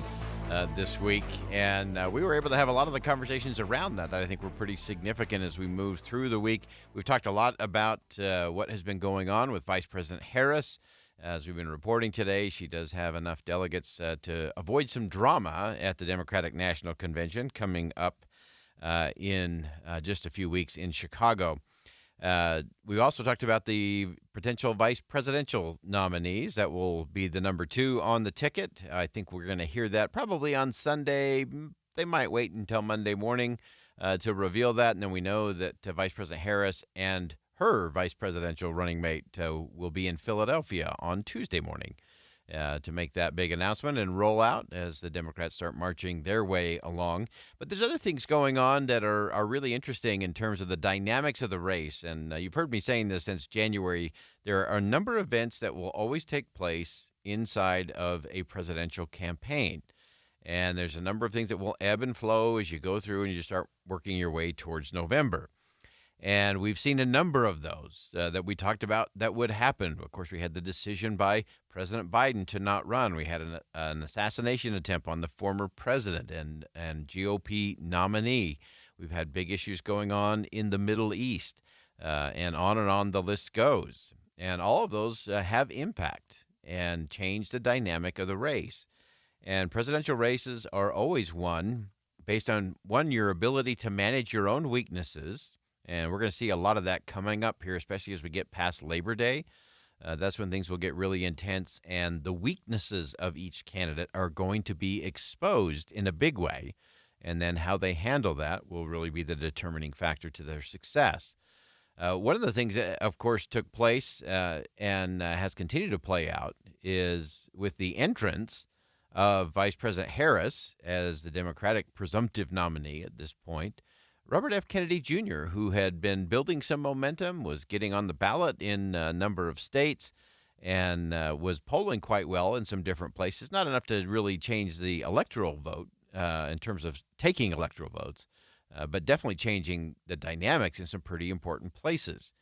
this week. And we were able to have a lot of the conversations around that I think were pretty significant as we moved through the week. We've talked a lot about what has been going on with Vice President Harris. As we've been reporting today, she does have enough delegates to avoid some drama at the Democratic National Convention coming up in just a few weeks in Chicago. We also talked about the potential vice presidential nominees. That will be the number 2 on the ticket. I think we're going to hear that probably on Sunday. They might wait until Monday morning to reveal that. And then we know that Vice President Harris and her vice presidential running mate will be in Philadelphia on Tuesday morning to make that big announcement and roll out as the Democrats start marching their way along. But there's other things going on that are really interesting in terms of the dynamics of the race. And you've heard me saying this since January. There are a number of events that will always take place inside of a presidential campaign. And there's a number of things that will ebb and flow as you go through and you start working your way towards November. And we've seen a number of those that we talked about that would happen. Of course, we had the decision by President Biden to not run. We had an assassination attempt on the former president and GOP nominee. We've had big issues going on in the Middle East, and on the list goes. And all of those have impact and change the dynamic of the race. And presidential races are always won based on, one, your ability to manage your own weaknesses. And we're going to see a lot of that coming up here, especially as we get past Labor Day. That's when things will get really intense, and the weaknesses of each candidate are going to be exposed in a big way. And then how they handle that will really be the determining factor to their success. One of the things that, of course, took place and has continued to play out is with the entrance of Vice President Harris as the Democratic presumptive nominee at this point. Robert F. Kennedy Jr., who had been building some momentum, was getting on the ballot in a number of states and was polling quite well in some different places. Not enough to really change the electoral vote in terms of taking electoral votes, but definitely changing the dynamics in some pretty important places.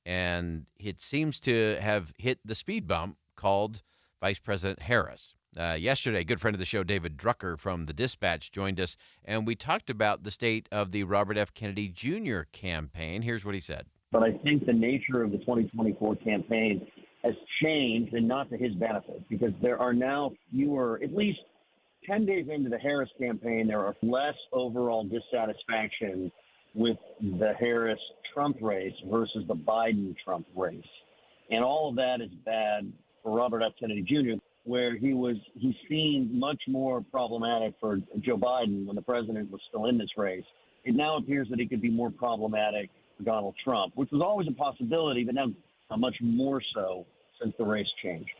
And it seems to have hit the speed bump called Vice President Harris. Yesterday, a good friend of the show, David Drucker from the Dispatch, joined us, and we talked about the state of the Robert F. Kennedy Jr. campaign. Here's what he said. But I think the nature of the 2024 campaign has changed, and not to his benefit, because there are now fewer, at least 10 days into the Harris campaign, there are less overall dissatisfaction with the Harris-Trump race versus the Biden-Trump race. And all of that is bad for Robert F. Kennedy Jr., where he seemed much more problematic for Joe Biden when the president was still in this race. It now appears that he could be more problematic for Donald Trump, which was always a possibility, but now much more so since the race changed.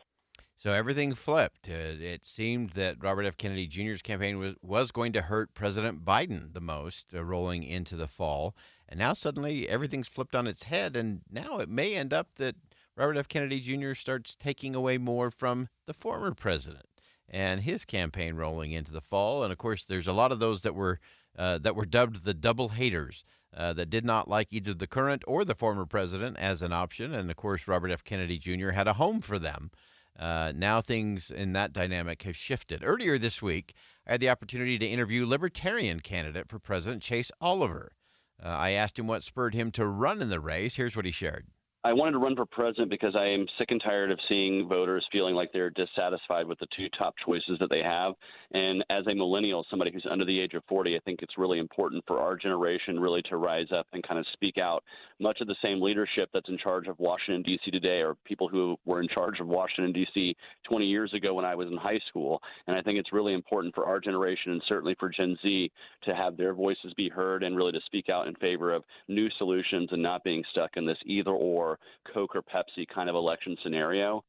So everything flipped. It seemed that Robert F. Kennedy Jr.'s campaign was going to hurt President Biden the most rolling into the fall. And now suddenly everything's flipped on its head. And now it may end up that Robert F. Kennedy Jr. starts taking away more from the former president and his campaign rolling into the fall. And, of course, there's a lot of those that were dubbed the double haters that did not like either the current or the former president as an option. And, of course, Robert F. Kennedy Jr. had a home for them. Now things in that dynamic have shifted. Earlier this week, I had the opportunity to interview Libertarian candidate for president Chase Oliver. I asked him what spurred him to run in the race. Here's what he shared. I wanted to run for president because I am sick and tired of seeing voters feeling like they're dissatisfied with the two top choices that they have. And as a millennial, somebody who's under the age of 40, I think it's really important for our generation really to rise up and kind of speak out. Much of the same leadership that's in charge of Washington, D.C. today are people who were in charge of Washington, D.C. 20 years ago when I was in high school. And I think it's really important for our generation and certainly for Gen Z to have their voices be heard and really to speak out in favor of new solutions and not being stuck in this either or Coke or Pepsi kind of election scenario.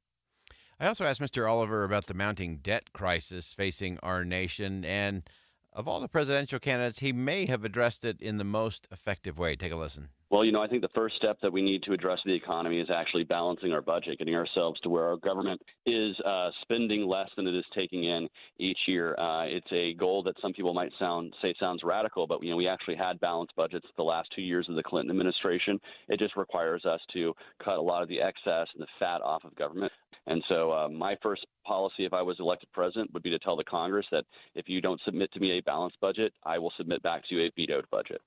I also asked Mr. Oliver about the mounting debt crisis facing our nation, and of all the presidential candidates, he may have addressed it in the most effective way. Take a listen. Well, I think the first step that we need to address the economy is actually balancing our budget, getting ourselves to where our government is spending less than it is taking in each year. It's a goal that some people might say sounds radical, but we actually had balanced budgets the last 2 years of the Clinton administration. It just requires us to cut a lot of the excess and the fat off of government. And so my first policy, if I was elected president, would be to tell the Congress that if you don't submit to me a balanced budget, I will submit back to you a vetoed budget.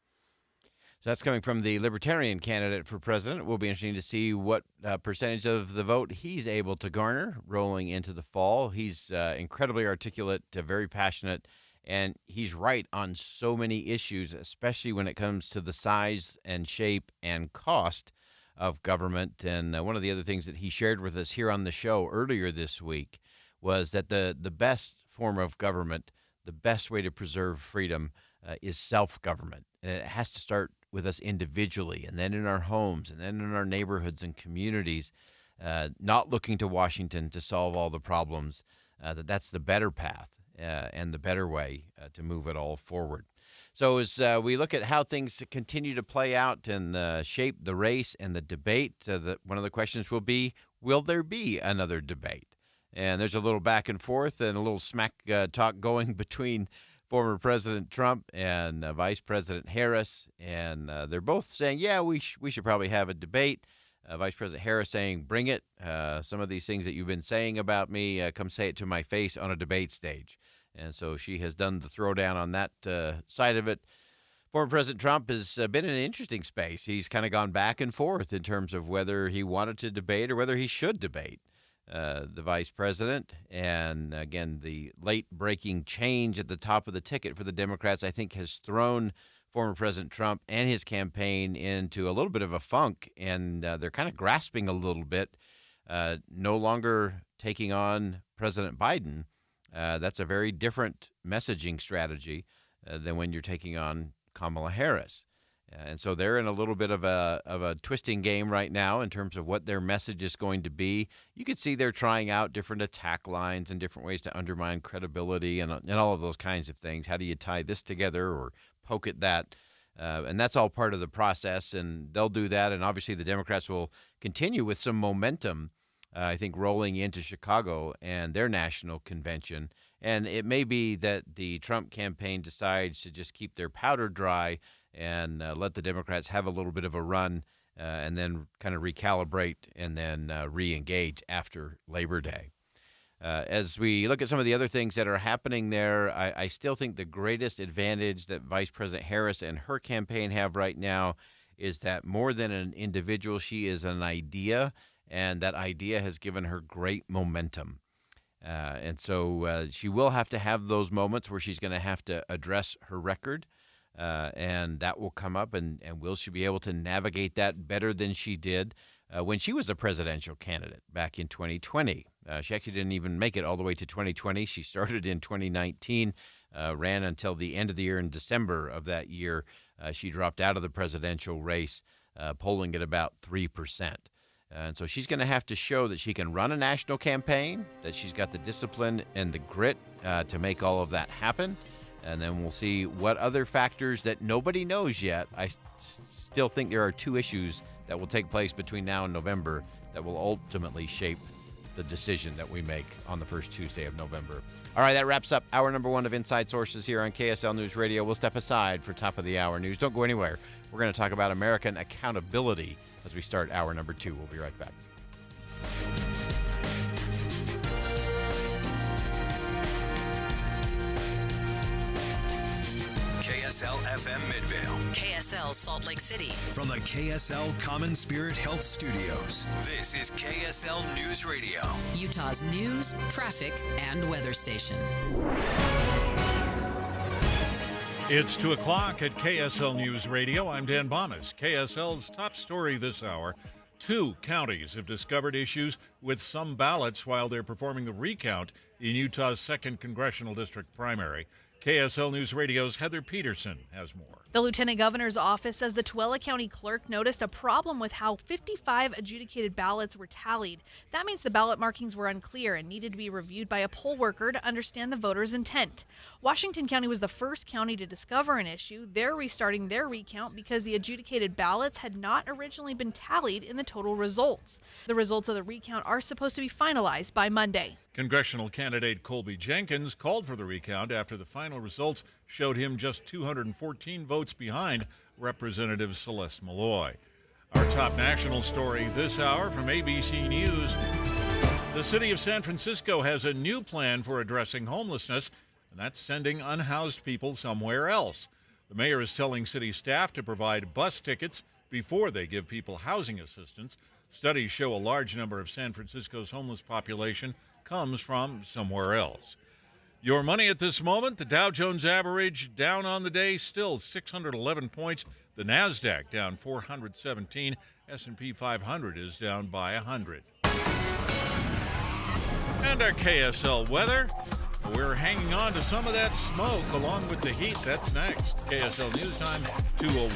So that's coming from the Libertarian candidate for president. It will be interesting to see what percentage of the vote he's able to garner rolling into the fall. He's incredibly articulate, very passionate, and he's right on so many issues, especially when it comes to the size and shape and cost of government. And one of the other things that he shared with us here on the show earlier this week was that the best form of government, the best way to preserve freedom is self-government. It has to start with us individually, and then in our homes, and then in our neighborhoods and communities, not looking to Washington to solve all the problems. That's the better path and the better way to move it all forward. So as we look at how things continue to play out and shape the race and the debate, one of the questions will be, will there be another debate? And there's a little back and forth and a little smack talk going between former President Trump and Vice President Harris, and they're both saying, yeah, we should probably have a debate. Vice President Harris saying, bring it. Some of these things that you've been saying about me, come say it to my face on a debate stage. And so she has done the throwdown on that side of it. Former President Trump has been in an interesting space. He's kind of gone back and forth in terms of whether he wanted to debate or whether he should debate the vice president. And again, the late-breaking change at the top of the ticket for the Democrats, I think, has thrown former President Trump and his campaign into a little bit of a funk, and they're kind of grasping a little bit, no longer taking on President Biden. That's a very different messaging strategy than when you're taking on Kamala Harris. And so they're in a little bit of a twisting game right now in terms of what their message is going to be. You can see they're trying out different attack lines and different ways to undermine credibility and all of those kinds of things. How do you tie this together or poke at that? And that's all part of the process, and they'll do that. And obviously the Democrats will continue with some momentum, I think, rolling into Chicago and their national convention. And it may be that the Trump campaign decides to just keep their powder dry and let the Democrats have a little bit of a run and then kind of recalibrate and then re-engage after Labor Day. As we look at some of the other things that are happening there, I still think the greatest advantage that Vice President Harris and her campaign have right now is that more than an individual, she is an idea, and that idea has given her great momentum. And so she will have to have those moments where she's going to have to address her record. And that will come up, and will she be able to navigate that better than she did when she was a presidential candidate back in 2020? She actually didn't even make it all the way to 2020. She started in 2019, ran until the end of the year. In December of that year, she dropped out of the presidential race, polling at about 3%. And so she's going to have to show that she can run a national campaign, that she's got the discipline and the grit to make all of that happen. And then we'll see what other factors that nobody knows yet. I still think there are two issues that will take place between now and November that will ultimately shape the decision that we make on the first Tuesday of November. All right, that wraps up hour number 1 of Inside Sources here on KSL News Radio. We'll step aside for top of the hour news. Don't go anywhere. We're going to talk about American accountability as we start hour number 2. We'll be right back. KSL FM Midvale. KSL Salt Lake City. From the KSL Common Spirit Health Studios, this is KSL News Radio. Utah's news, traffic, and weather station. It's 2 o'clock at KSL News Radio. I'm Dan Bomas. KSL's top story this hour. 2 counties have discovered issues with some ballots while they're performing the recount in Utah's 2nd Congressional District primary. KSL News Radio's Heather Peterson has more. The Lieutenant Governor's office says the Tooele County Clerk noticed a problem with how 55 adjudicated ballots were tallied. That means the ballot markings were unclear and needed to be reviewed by a poll worker to understand the voter's intent. Washington County was the first county to discover an issue. They're restarting their recount because the adjudicated ballots had not originally been tallied in the total results. The results of the recount are supposed to be finalized by Monday. Congressional candidate Colby Jenkins called for the recount after the final results showed him just 214 votes behind Representative Celeste Malloy. Our top national story this hour from ABC News. The city of San Francisco has a new plan for addressing homelessness, and that's sending unhoused people somewhere else. The mayor is telling city staff to provide bus tickets before they give people housing assistance. Studies show a large number of San Francisco's homeless population comes from somewhere else. Your money at this moment, the Dow Jones average down on the day, still 611 points. The NASDAQ down 417. S&P 500 is down by 100. And our KSL weather. We're hanging on to some of that smoke along with the heat. That's next. KSL News Time, 2:01.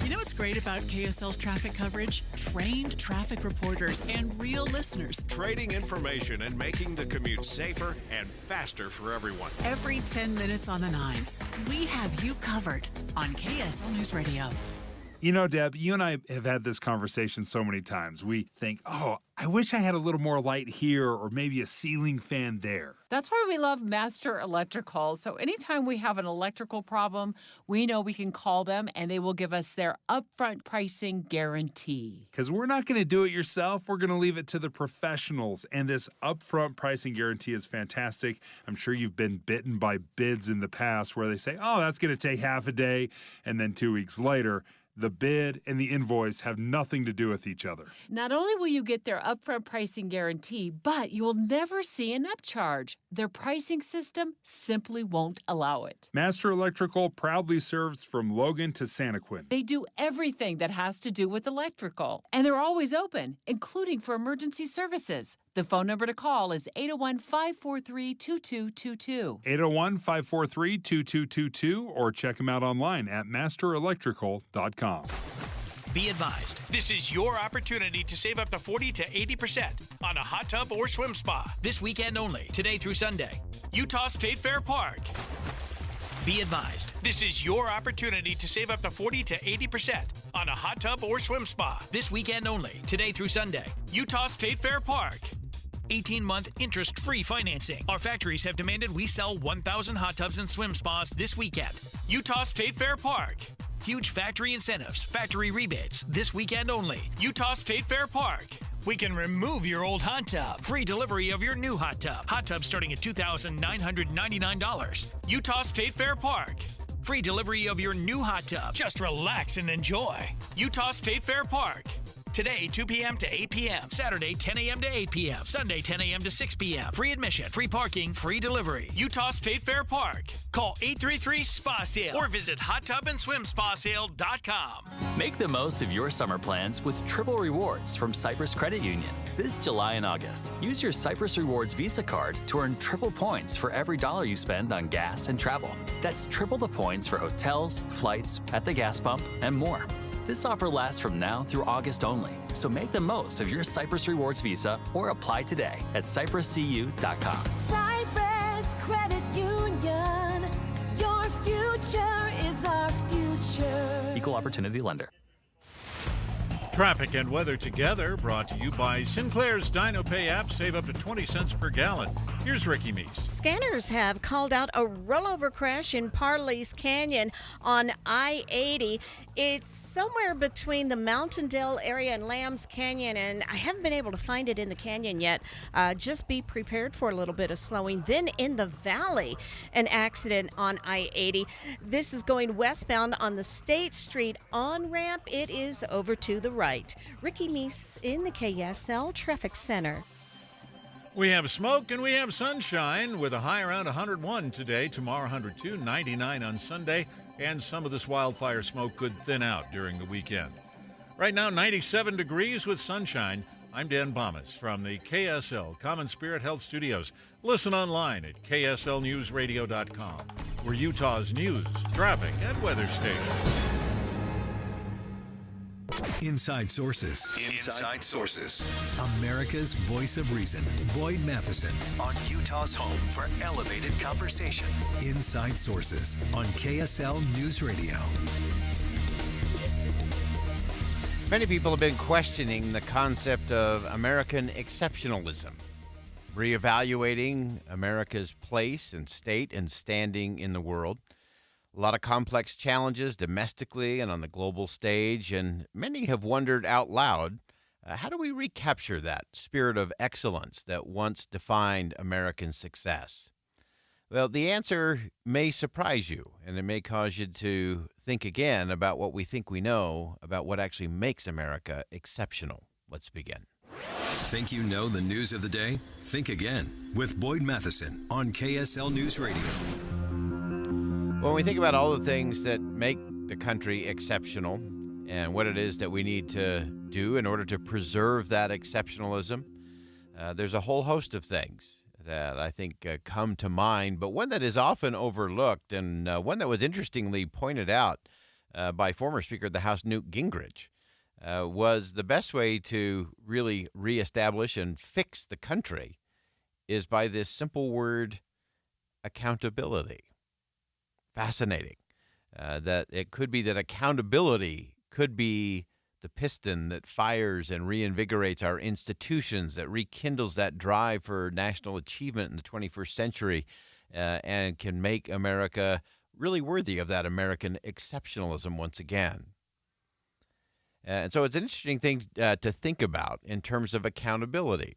You know what's great about KSL's traffic coverage? Trained traffic reporters and real listeners. Trading information and making the commute safer and faster for everyone. Every 10 minutes on the 9s, we have you covered on KSL News Radio. You know, Deb, you and I have had this conversation so many times. We think, oh, I wish I had a little more light here or maybe a ceiling fan there. That's why we love Master Electrical. So anytime we have an electrical problem, we know we can call them and they will give us their upfront pricing guarantee. Because we're not going to do it yourself. We're going to leave it to the professionals. And this upfront pricing guarantee is fantastic. I'm sure you've been bitten by bids in the past where they say, oh, that's going to take half a day. And then 2 weeks later, the bid and the invoice have nothing to do with each other. Not only will you get their upfront pricing guarantee, but you will never see an upcharge. Their pricing system simply won't allow it. Master Electrical proudly serves from Logan to Santaquin. They do everything that has to do with electrical, and they're always open, including for emergency services. The phone number to call is 801-543-2222. 801-543-2222, or check them out online at masterelectrical.com. Be advised, this is your opportunity to save up to 40 to 80% on a hot tub or swim spa this weekend only, today through Sunday. Utah State Fair Park. Be advised, this is your opportunity to save up to 40 to 80% on a hot tub or swim spa this weekend only, today through Sunday. Utah State Fair Park. 18-month interest-free financing. Our factories have demanded we sell 1,000 hot tubs and swim spas this weekend. Utah State Fair Park. Huge factory incentives, factory rebates, this weekend only. Utah State Fair Park. We can remove your old hot tub. Free delivery of your new hot tub. Hot tub starting at $2,999. Utah State Fair Park. Free delivery of your new hot tub. Just relax and enjoy. Utah State Fair Park. Today, 2 p.m. to 8 p.m. Saturday, 10 a.m. to 8 p.m. Sunday, 10 a.m. to 6 p.m. Free admission, free parking, free delivery. Utah State Fair Park. Call 833-SPA-SALE or visit hottubandSwimSpaSale.com. Make the most of your summer plans with triple rewards from Cyprus Credit Union. This July and August, use your Cyprus Rewards Visa card to earn triple points for every dollar you spend on gas and travel. That's triple the points for hotels, flights, at the gas pump, and more. This offer lasts from now through August only, so make the most of your Cyprus Rewards Visa or apply today at cypruscu.com. Cyprus Credit Union. Your future is our future. Equal Opportunity Lender. Traffic and weather together, brought to you by Sinclair's DinoPay app. Save up to 20 cents per gallon. Here's Ricky Meese. Scanners have called out a rollover crash in Parley's Canyon on I-80. It's somewhere between the Mountaindale area and Lambs Canyon, and I haven't been able to find it in the canyon yet. Just be prepared for a little bit of slowing. Then in the valley, an accident on I-80. This is going westbound on the State Street on-ramp. It is over to the right. Ricky Meese in the KSL Traffic Center. We have smoke and we have sunshine with a high around 101 today, tomorrow 102, 99 on Sunday, and some of this wildfire smoke could thin out during the weekend. Right now, 97 degrees with sunshine. I'm Dan Bomas from the KSL Common Spirit Health Studios. Listen online at kslnewsradio.com. We're Utah's news, traffic, and weather station. Inside Sources. Inside Sources. America's voice of reason. Boyd Matheson on Utah's home for elevated conversation. Inside Sources on KSL News Radio. Many people have been questioning the concept of American exceptionalism, reevaluating America's place and state and standing in the world. A lot of complex challenges domestically and on the global stage, and many have wondered out loud, how do we recapture that spirit of excellence that once defined American success? Well, the answer may surprise you, and it may cause you to think again about what we think we know about what actually makes America exceptional. Let's begin. Think you know the news of the day? Think again with Boyd Matheson on KSL News Radio. When we think about all the things that make the country exceptional and what it is that we need to do in order to preserve that exceptionalism, there's a whole host of things that I think come to mind, but one that is often overlooked and one that was interestingly pointed out by former Speaker of the House Newt Gingrich was the best way to really reestablish and fix the country is by this simple word, accountability. Fascinating that it could be that accountability could be the piston that fires and reinvigorates our institutions, that rekindles that drive for national achievement in the 21st century and can make America really worthy of that American exceptionalism once again. And so it's an interesting thing to think about in terms of accountability.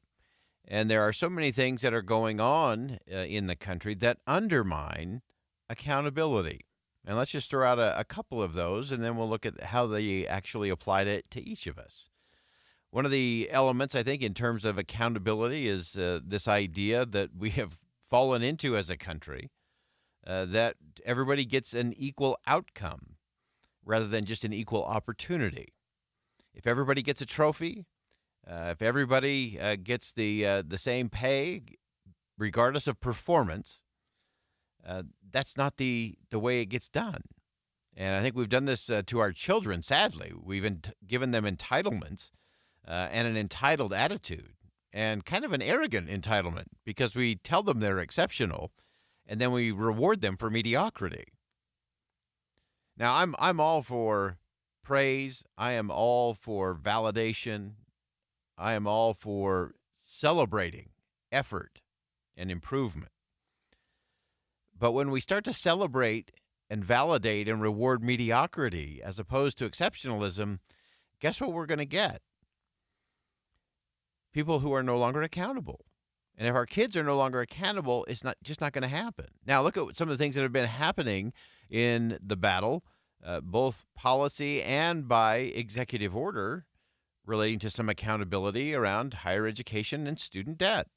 And there are so many things that are going on in the country that undermine accountability. And let's just throw out a couple of those, and then we'll look at how they actually apply to each of us. One of the elements, I think, in terms of accountability is this idea that we have fallen into as a country, that everybody gets an equal outcome rather than just an equal opportunity. If everybody gets a trophy, if everybody gets the same pay, regardless of performance, that's not the way it gets done. And I think we've done this to our children, sadly. We've given them entitlements and an entitled attitude and kind of an arrogant entitlement because we tell them they're exceptional and then we reward them for mediocrity. Now, I'm all for praise. I am all for validation. I am all for celebrating effort and improvement. But when we start to celebrate and validate and reward mediocrity as opposed to exceptionalism, guess what we're going to get? People who are no longer accountable. And if our kids are no longer accountable, it's not going to happen. Now, look at some of the things that have been happening in the battle, both policy and by executive order, relating to some accountability around higher education and student debt.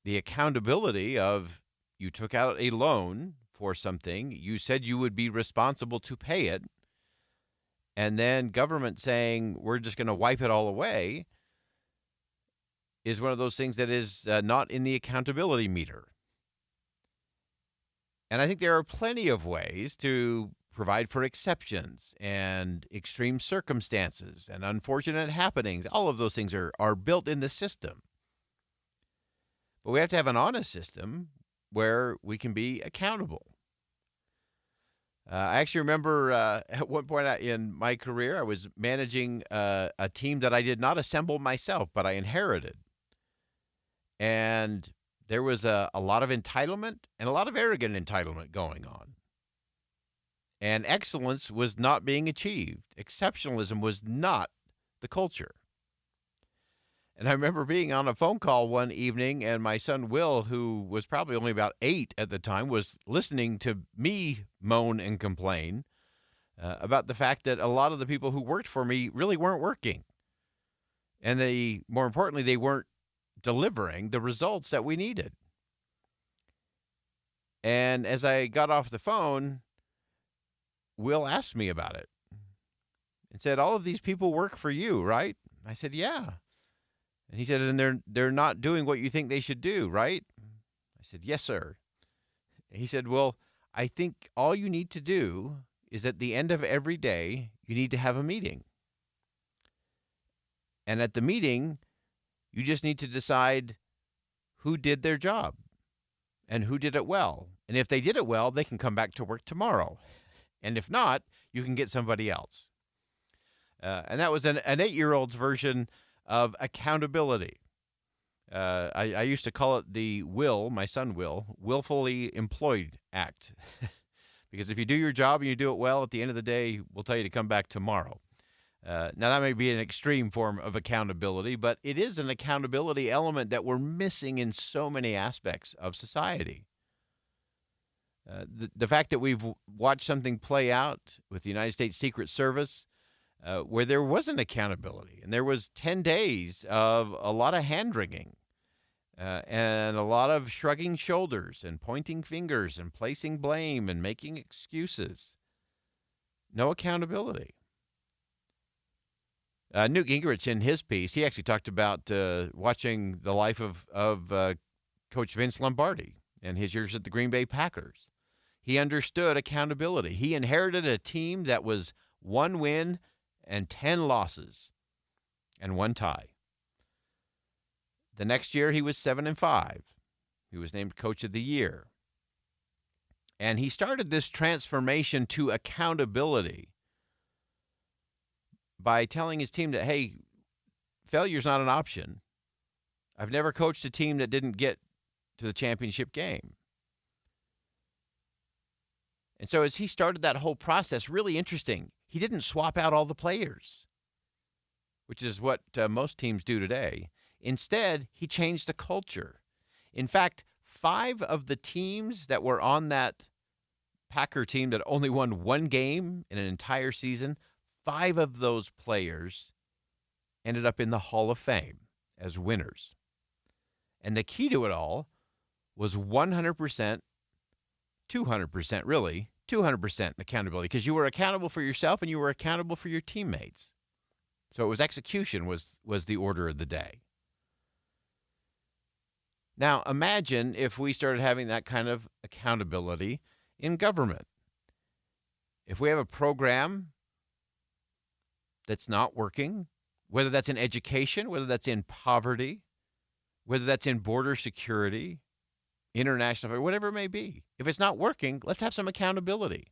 The accountability of you took out a loan for something, you said you would be responsible to pay it, and then government saying we're just going to wipe it all away is one of those things that is not in the accountability meter. And I think there are plenty of ways to provide for exceptions and extreme circumstances and unfortunate happenings. All of those things are built in the system. But we have to have an honest system where we can be accountable. I actually remember at one point in my career, I was managing a team that I did not assemble myself, but I inherited. And there was a lot of entitlement and a lot of arrogant entitlement going on. And excellence was not being achieved. Exceptionalism was not the culture. And I remember being on a phone call one evening, and my son Will, who was probably only about 8 at the time, was listening to me moan and complain about the fact that a lot of the people who worked for me really weren't working. And more importantly, they weren't delivering the results that we needed. And as I got off the phone, Will asked me about it and said, all of these people work for you, right? I said, yeah. And he said, and they're not doing what you think they should do, right? I said, yes, sir. He said, well, I think all you need to do is at the end of every day, you need to have a meeting. And at the meeting, you just need to decide who did their job and who did it well. And if they did it well, they can come back to work tomorrow. And if not, you can get somebody else. And that was an 8-year-old's version of accountability. I used to call it my son Will, Willfully Employed Act. Because if you do your job and you do it well, at the end of the day, we'll tell you to come back tomorrow. Now, that may be an extreme form of accountability, but it is an accountability element that we're missing in so many aspects of society. The fact that we've watched something play out with the United States Secret Service where there wasn't accountability, and there was 10 days of a lot of hand-wringing and a lot of shrugging shoulders and pointing fingers and placing blame and making excuses. No accountability. Newt Gingrich, in his piece, he actually talked about watching the life of Coach Vince Lombardi and his years at the Green Bay Packers. He understood accountability. He inherited a team that was 1 win and 10 losses and 1 tie. The next year, he was 7-5. He was named Coach of the Year. And he started this transformation to accountability by telling his team that, hey, failure's not an option. I've never coached a team that didn't get to the championship game. And so as he started that whole process, really interesting, he didn't swap out all the players, which is what most teams do today. Instead, he changed the culture. In fact, 5 of the teams that were on that Packer team that only won 1 game in an entire season, 5 of those players ended up in the Hall of Fame as winners. And the key to it all was 100%, 200% really, 200% accountability, because you were accountable for yourself and you were accountable for your teammates. So it was execution was the order of the day. Now, imagine if we started having that kind of accountability in government. If we have a program that's not working, whether that's in education, whether that's in poverty, whether that's in border security, international, whatever it may be. If it's not working, let's have some accountability.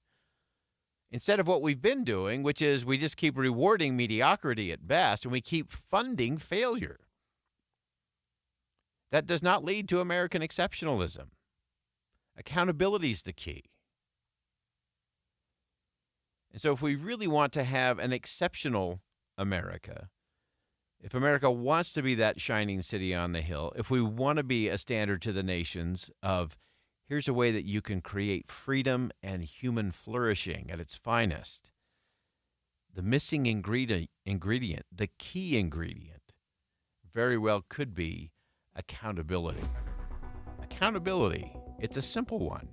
Instead of what we've been doing, which is we just keep rewarding mediocrity at best and we keep funding failure. That does not lead to American exceptionalism. Accountability is the key. And so if we really want to have an exceptional America, if America wants to be that shining city on the hill, if we want to be a standard to the nations of here's a way that you can create freedom and human flourishing at its finest, the missing ingredient, the key ingredient, very well could be accountability. Accountability, it's a simple one,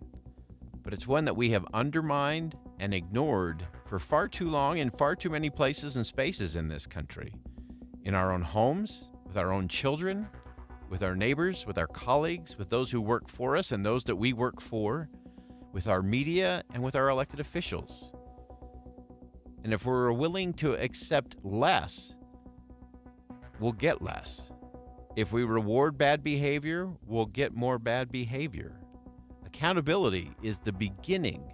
but it's one that we have undermined and ignored for far too long in far too many places and spaces in this country. In our own homes, with our own children, with our neighbors, with our colleagues, with those who work for us and those that we work for, with our media and with our elected officials. And if we're willing to accept less, we'll get less. If we reward bad behavior, we'll get more bad behavior. Accountability is the beginning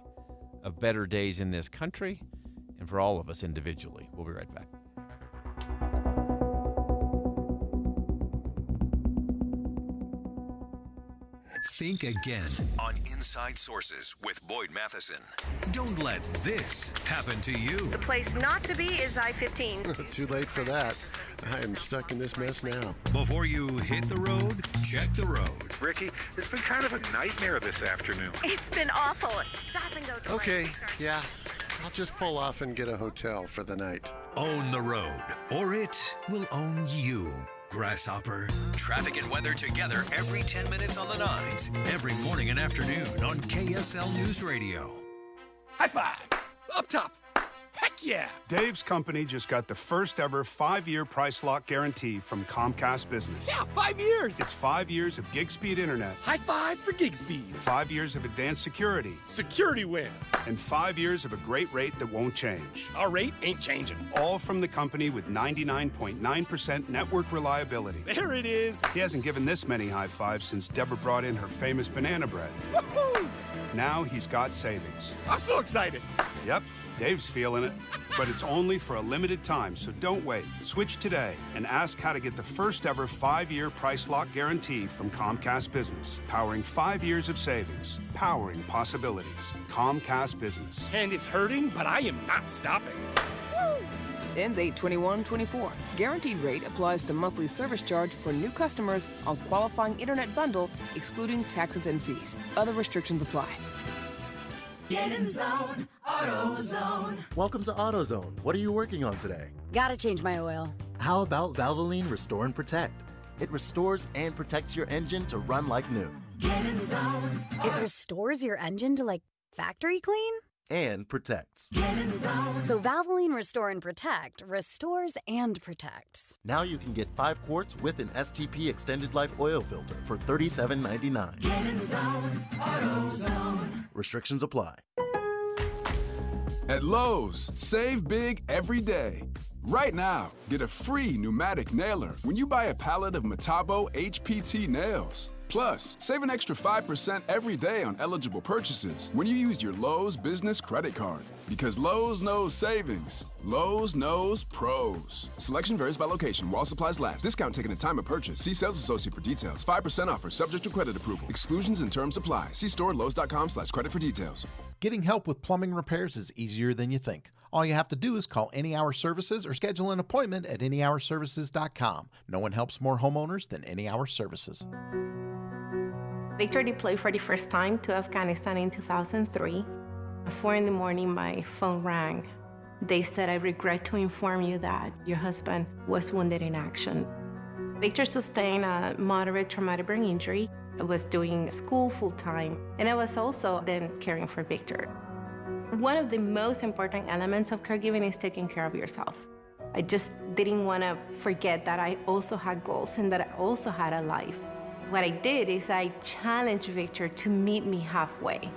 of better days in this country and for all of us individually. We'll be right back. Think again on Inside Sources with Boyd Matheson. Don't let this happen to you. The place not to be is I-15. Too late for that. I am stuck in this mess now. Before you hit the road, check the road. Ricky, it's been kind of a nightmare this afternoon. It's been awful. Stop and go to Okay, yeah. I'll just pull off and get a hotel for the night. Own the road, or it will own you. Grasshopper. Traffic and weather together every 10 minutes on the nines, every morning and afternoon on KSL News Radio. High five. Up top. Heck yeah! Dave's company just got the first ever 5-year price lock guarantee from Comcast Business. Yeah, 5 years! It's 5 years of gig speed internet. High five for gig speed. 5 years of advanced security. Security win. And 5 years of a great rate that won't change. Our rate ain't changing. All from the company with 99.9% network reliability. There it is. He hasn't given this many high fives since Deborah brought in her famous banana bread. Woohoo! Now he's got savings. I'm so excited. Yep. Dave's feeling it, but it's only for a limited time, so don't wait. Switch today and ask how to get the first ever 5-year price lock guarantee from Comcast Business. Powering 5 years of savings, powering possibilities. Comcast Business. And it's hurting, but I am not stopping. Woo! Ends 8/21/24. Guaranteed rate applies to monthly service charge for new customers on qualifying internet bundle, excluding taxes and fees. Other restrictions apply. Get in zone, AutoZone. Welcome to AutoZone. What are you working on today? Gotta change my oil. How about Valvoline Restore and Protect? It restores and protects your engine to run like new. Get in zone. It restores your engine to, like, factory clean? And protects. Get in zone. So Valvoline Restore and Protect restores and protects. Now you can get 5 quarts with an STP Extended Life Oil Filter for $37.99. Get in zone, AutoZone. Restrictions apply. At Lowe's, save big every day. Right now, get a free pneumatic nailer when you buy a pallet of Metabo HPT nails. Plus, save an extra 5% every day on eligible purchases when you use your Lowe's Business Credit Card. Because Lowe's knows savings. Lowe's knows pros. Selection varies by location while supplies last. Discount taken at time of purchase. See sales associate for details. 5% offer subject to credit approval. Exclusions and terms apply. See store lowes.com/credit for details. Getting help with plumbing repairs is easier than you think. All you have to do is call Any Hour Services or schedule an appointment at anyhourservices.com. No one helps more homeowners than Any Hour Services. Victor deployed for the first time to Afghanistan in 2003. At 4 in the morning, my phone rang. They said, "I regret to inform you that your husband was wounded in action." Victor sustained a moderate traumatic brain injury. I was doing school full-time, and I was also then caring for Victor. One of the most important elements of caregiving is taking care of yourself. I just didn't want to forget that I also had goals and that I also had a life. What I did is I challenged Victor to meet me halfway.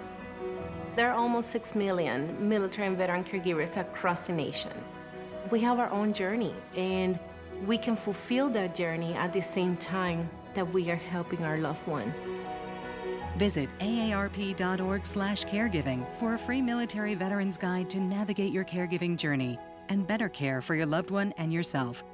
There are almost 6 million military and veteran caregivers across the nation. We have our own journey, and we can fulfill that journey at the same time that we are helping our loved one. Visit aarp.org/caregiving for a free military veterans guide to navigate your caregiving journey and better care for your loved one and yourself.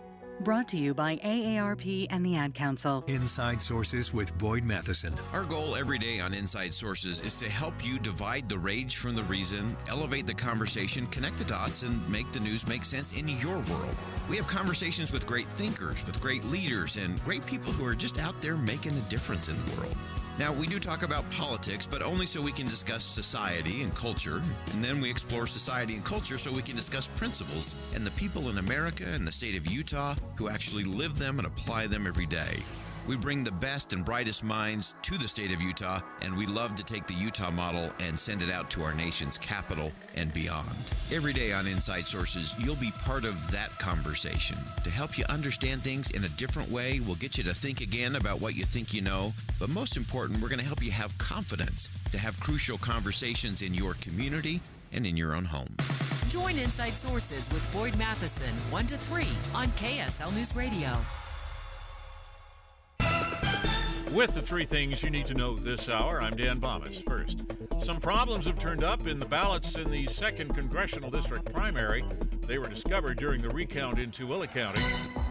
Brought to you by AARP and the Ad Council. Inside Sources with Boyd Matheson. Our goal every day on Inside Sources is to help you divide the rage from the reason, elevate the conversation, connect the dots, and make the news make sense in your world. We have conversations with great thinkers, with great leaders, and great people who are just out there making a difference in the world. Now, we do talk about politics, but only so we can discuss society and culture. And then we explore society and culture so we can discuss principles and the people in America and the state of Utah who actually live them and apply them every day. We bring the best and brightest minds to the state of Utah, and we love to take the Utah model and send it out to our nation's capital and beyond. Every day on Inside Sources, you'll be part of that conversation. To help you understand things in a different way, we'll get you to think again about what you think you know, but most important, we're going to help you have confidence to have crucial conversations in your community and in your own home. Join Inside Sources with Boyd Matheson 1 to 3 on KSL News Radio. With the three things you need to know this hour, I'm Dan Bomas. First, some problems have turned up in the ballots in the 2nd Congressional District primary. They were discovered during the recount in Tooele County.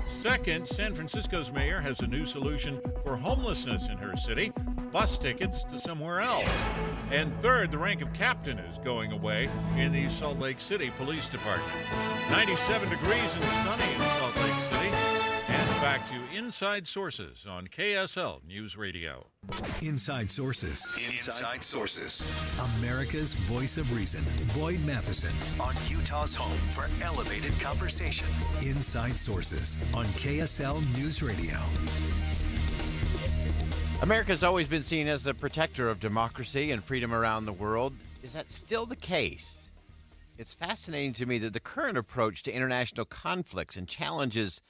Second, San Francisco's mayor has a new solution for homelessness in her city, bus tickets to somewhere else. And third, the rank of captain is going away in the Salt Lake City Police Department. 97 degrees and sunny in Salt Lake City. And back to Inside Sources on KSL News Radio. Inside Sources. Inside Sources. America's voice of reason. Boyd Matheson on Utah's home for elevated conversation. Inside Sources on KSL News Radio. America's always been seen as a protector of democracy and freedom around the world. Is that still the case? It's fascinating to me that the current approach to international conflicts and challenges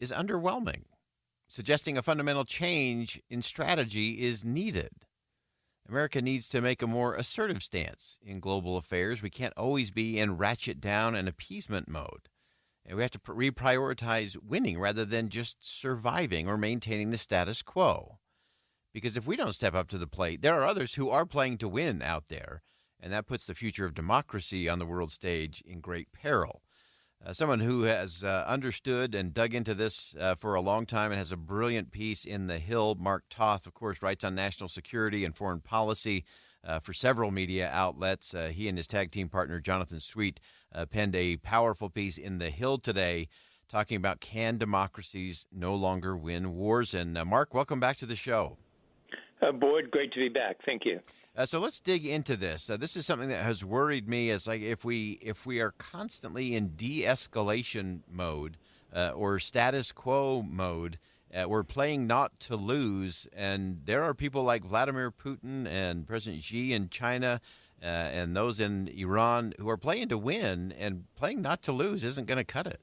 is underwhelming, suggesting a fundamental change in strategy is needed. America needs to make a more assertive stance in global affairs. We can't always be in ratchet down and appeasement mode. And we have to reprioritize winning rather than just surviving or maintaining the status quo. Because if we don't step up to the plate, there are others who are playing to win out there, and that puts the future of democracy on the world stage in great peril. Someone who has understood and dug into this for a long time and has a brilliant piece in The Hill. Mark Toth, of course, writes on national security and foreign policy for several media outlets. He and his tag team partner, Jonathan Sweet, penned a powerful piece in The Hill today talking about can democracies no longer win wars. And Mark, welcome back to the show. Boyd, great to be back. Thank you. So let's dig into this. This is something that has worried me. As like if we are constantly in de-escalation mode or status quo mode, we're playing not to lose. And there are people like Vladimir Putin and President Xi in China and those in Iran who are playing to win, and playing not to lose isn't going to cut it.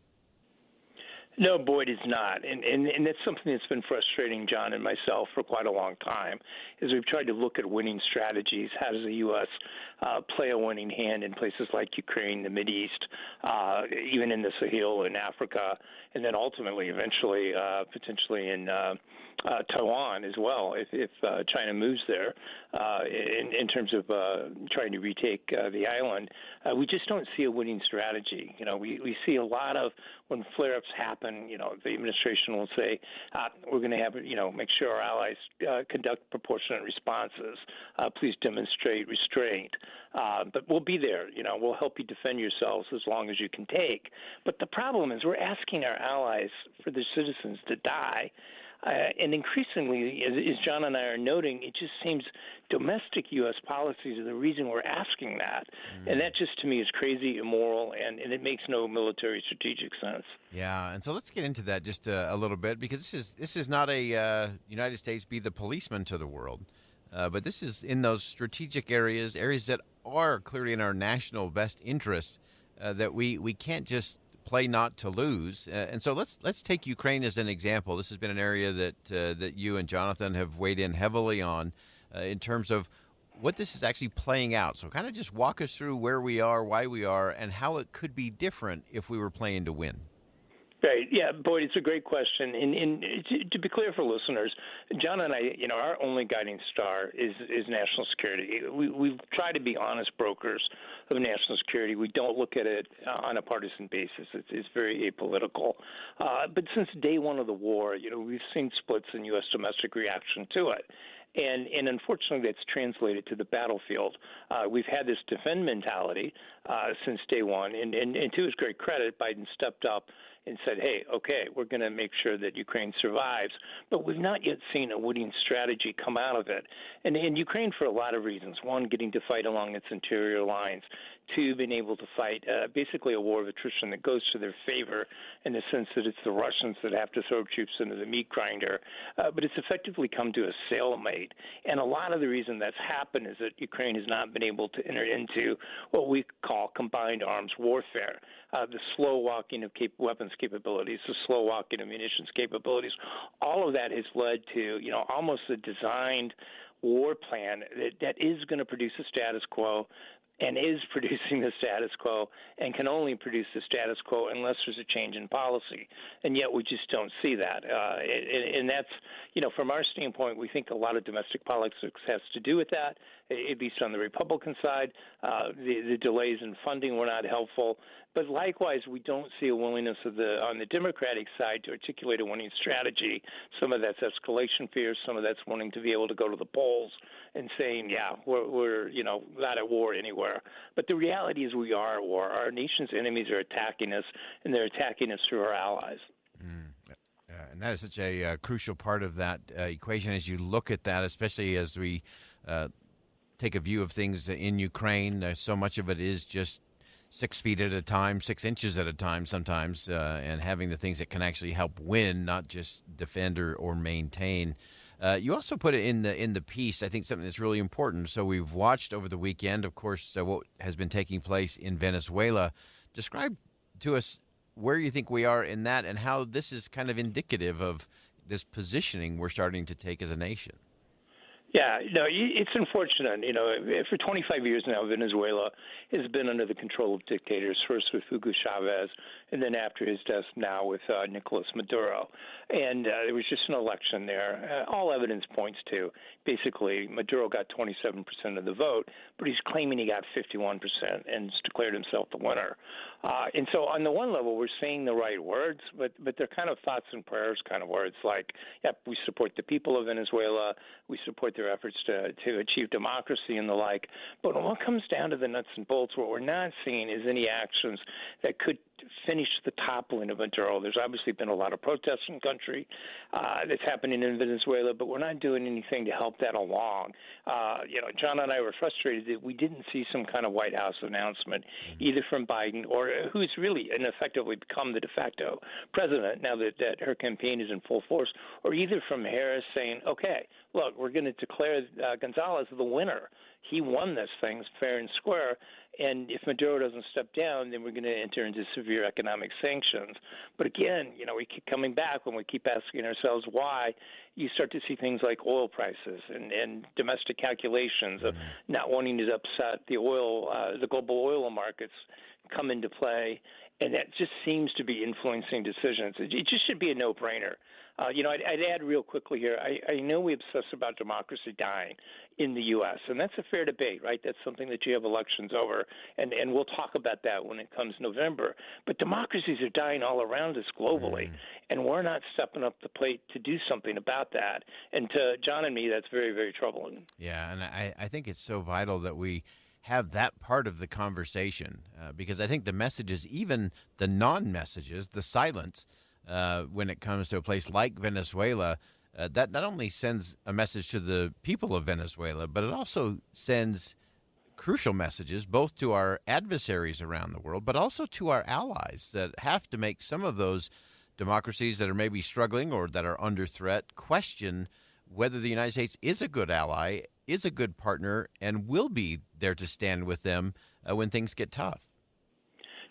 No, Boyd is not. And that's something that's been frustrating John and myself for quite a long time, is we've tried to look at winning strategies. How does the U.S. Play a winning hand in places like Ukraine, the Mideast, even in the Sahel in Africa, and then ultimately, eventually, potentially in Taiwan as well, if China moves there, in terms of trying to retake the island. We just don't see a winning strategy. We see a lot of, when flare-ups happen, the administration will say, we're going to have, make sure our allies conduct proportionate responses. Please demonstrate restraint. But we'll be there. We'll help you defend yourselves as long as you can take. But the problem is we're asking our allies for their citizens to die. And increasingly, as John and I are noting, it just seems domestic U.S. policies are the reason we're asking that. And that just, to me, is crazy, immoral, and it makes no military strategic sense. Yeah, and so let's get into that just a little bit, because this is not a United States be the policeman to the world, but this is in those strategic areas that are clearly in our national best interest, that we can't just play not to lose. And so let's take Ukraine as an example. This has been an area that you and Jonathan have weighed in heavily on in terms of what this is actually playing out. So kind of just walk us through where we are, why we are, and how it could be different if we were playing to win. Right. Yeah, Boyd, it's a great question. And to be clear for listeners, John and I, our only guiding star is national security. We've tried to be honest brokers of national security. We don't look at it on a partisan basis. It's very apolitical. But since day one of the war, we've seen splits in U.S. domestic reaction to it. And unfortunately, that's translated to the battlefield. We've had this defend mentality since day one. And to his great credit, Biden stepped up and said, hey, okay, we're going to make sure that Ukraine survives. But we've not yet seen a winning strategy come out of it. And in Ukraine, for a lot of reasons. One, getting to fight along its interior lines. Two, being able to fight basically a war of attrition that goes to their favor in the sense that it's the Russians that have to throw troops into the meat grinder. But it's effectively come to a stalemate. And a lot of the reason that's happened is that Ukraine has not been able to enter into what we call combined arms warfare. The slow walking of weapons capabilities, the slow walking of munitions capabilities, all of that has led to, almost a designed war plan that is going to produce a status quo. and is producing the status quo and can only produce the status quo unless there's a change in policy. And yet we just don't see that. And that's, from our standpoint, we think a lot of domestic politics has to do with that, at least on the Republican side. The delays in funding were not helpful. But likewise, we don't see a willingness on the Democratic side to articulate a winning strategy. Some of that's escalation fears. Some of that's wanting to be able to go to the polls and saying, yeah, we're not at war anywhere. But the reality is we are at war. Our nation's enemies are attacking us, and they're attacking us through our allies. And that is such a crucial part of that equation as you look at that, especially as we take a view of things in Ukraine. So much of it is just 6 feet at a time, 6 inches at a time sometimes, and having the things that can actually help win, not just defend or maintain. You also put it in the piece, I think, something that's really important. So we've watched over the weekend, of course, what has been taking place in Venezuela. Describe to us where you think we are in that and how this is kind of indicative of this positioning we're starting to take as a nation. Yeah, it's unfortunate. For 25 years now, Venezuela has been under the control of dictators, first with Hugo Chavez, and then after his death now with Nicolas Maduro. And there was just an election there. All evidence points to, basically, Maduro got 27% of the vote, but he's claiming he got 51% and declared himself the winner. And so on the one level, we're saying the right words, but they're kind of thoughts and prayers kind of words like, yep, we support the people of Venezuela, we support their efforts to achieve democracy and the like. But when it comes down to the nuts and bolts, what we're not seeing is any actions that could finish the toppling of Maduro. There's obviously been a lot of protests in the country that's happening in Venezuela, but we're not doing anything to help that along. John and I were frustrated that we didn't see some kind of White House announcement, either from Biden or who's really ineffectively become the de facto president now that her campaign is in full force, or either from Harris saying, okay, look, we're going to declare Gonzalez the winner. He won this thing fair and square, and if Maduro doesn't step down, then we're going to enter into severe economic sanctions. But again, we keep coming back when we keep asking ourselves why. You start to see things like oil prices and domestic calculations of not wanting to upset the global oil markets come into play, and that just seems to be influencing decisions. It just should be a no-brainer. I'd add real quickly here, I know we obsess about democracy dying in the U.S., and that's a fair debate, right? That's something that you have elections over, and we'll talk about that when it comes November. But democracies are dying all around us globally, and we're not stepping up the plate to do something about that. And to John and me, that's very, very troubling. Yeah, and I think it's so vital that we have that part of the conversation because I think the messages, even the non-messages, the silence, when it comes to a place like Venezuela, that not only sends a message to the people of Venezuela, but it also sends crucial messages both to our adversaries around the world, but also to our allies that have to make some of those democracies that are maybe struggling or that are under threat question whether the United States is a good ally, is a good partner, and will be there to stand with them when things get tough.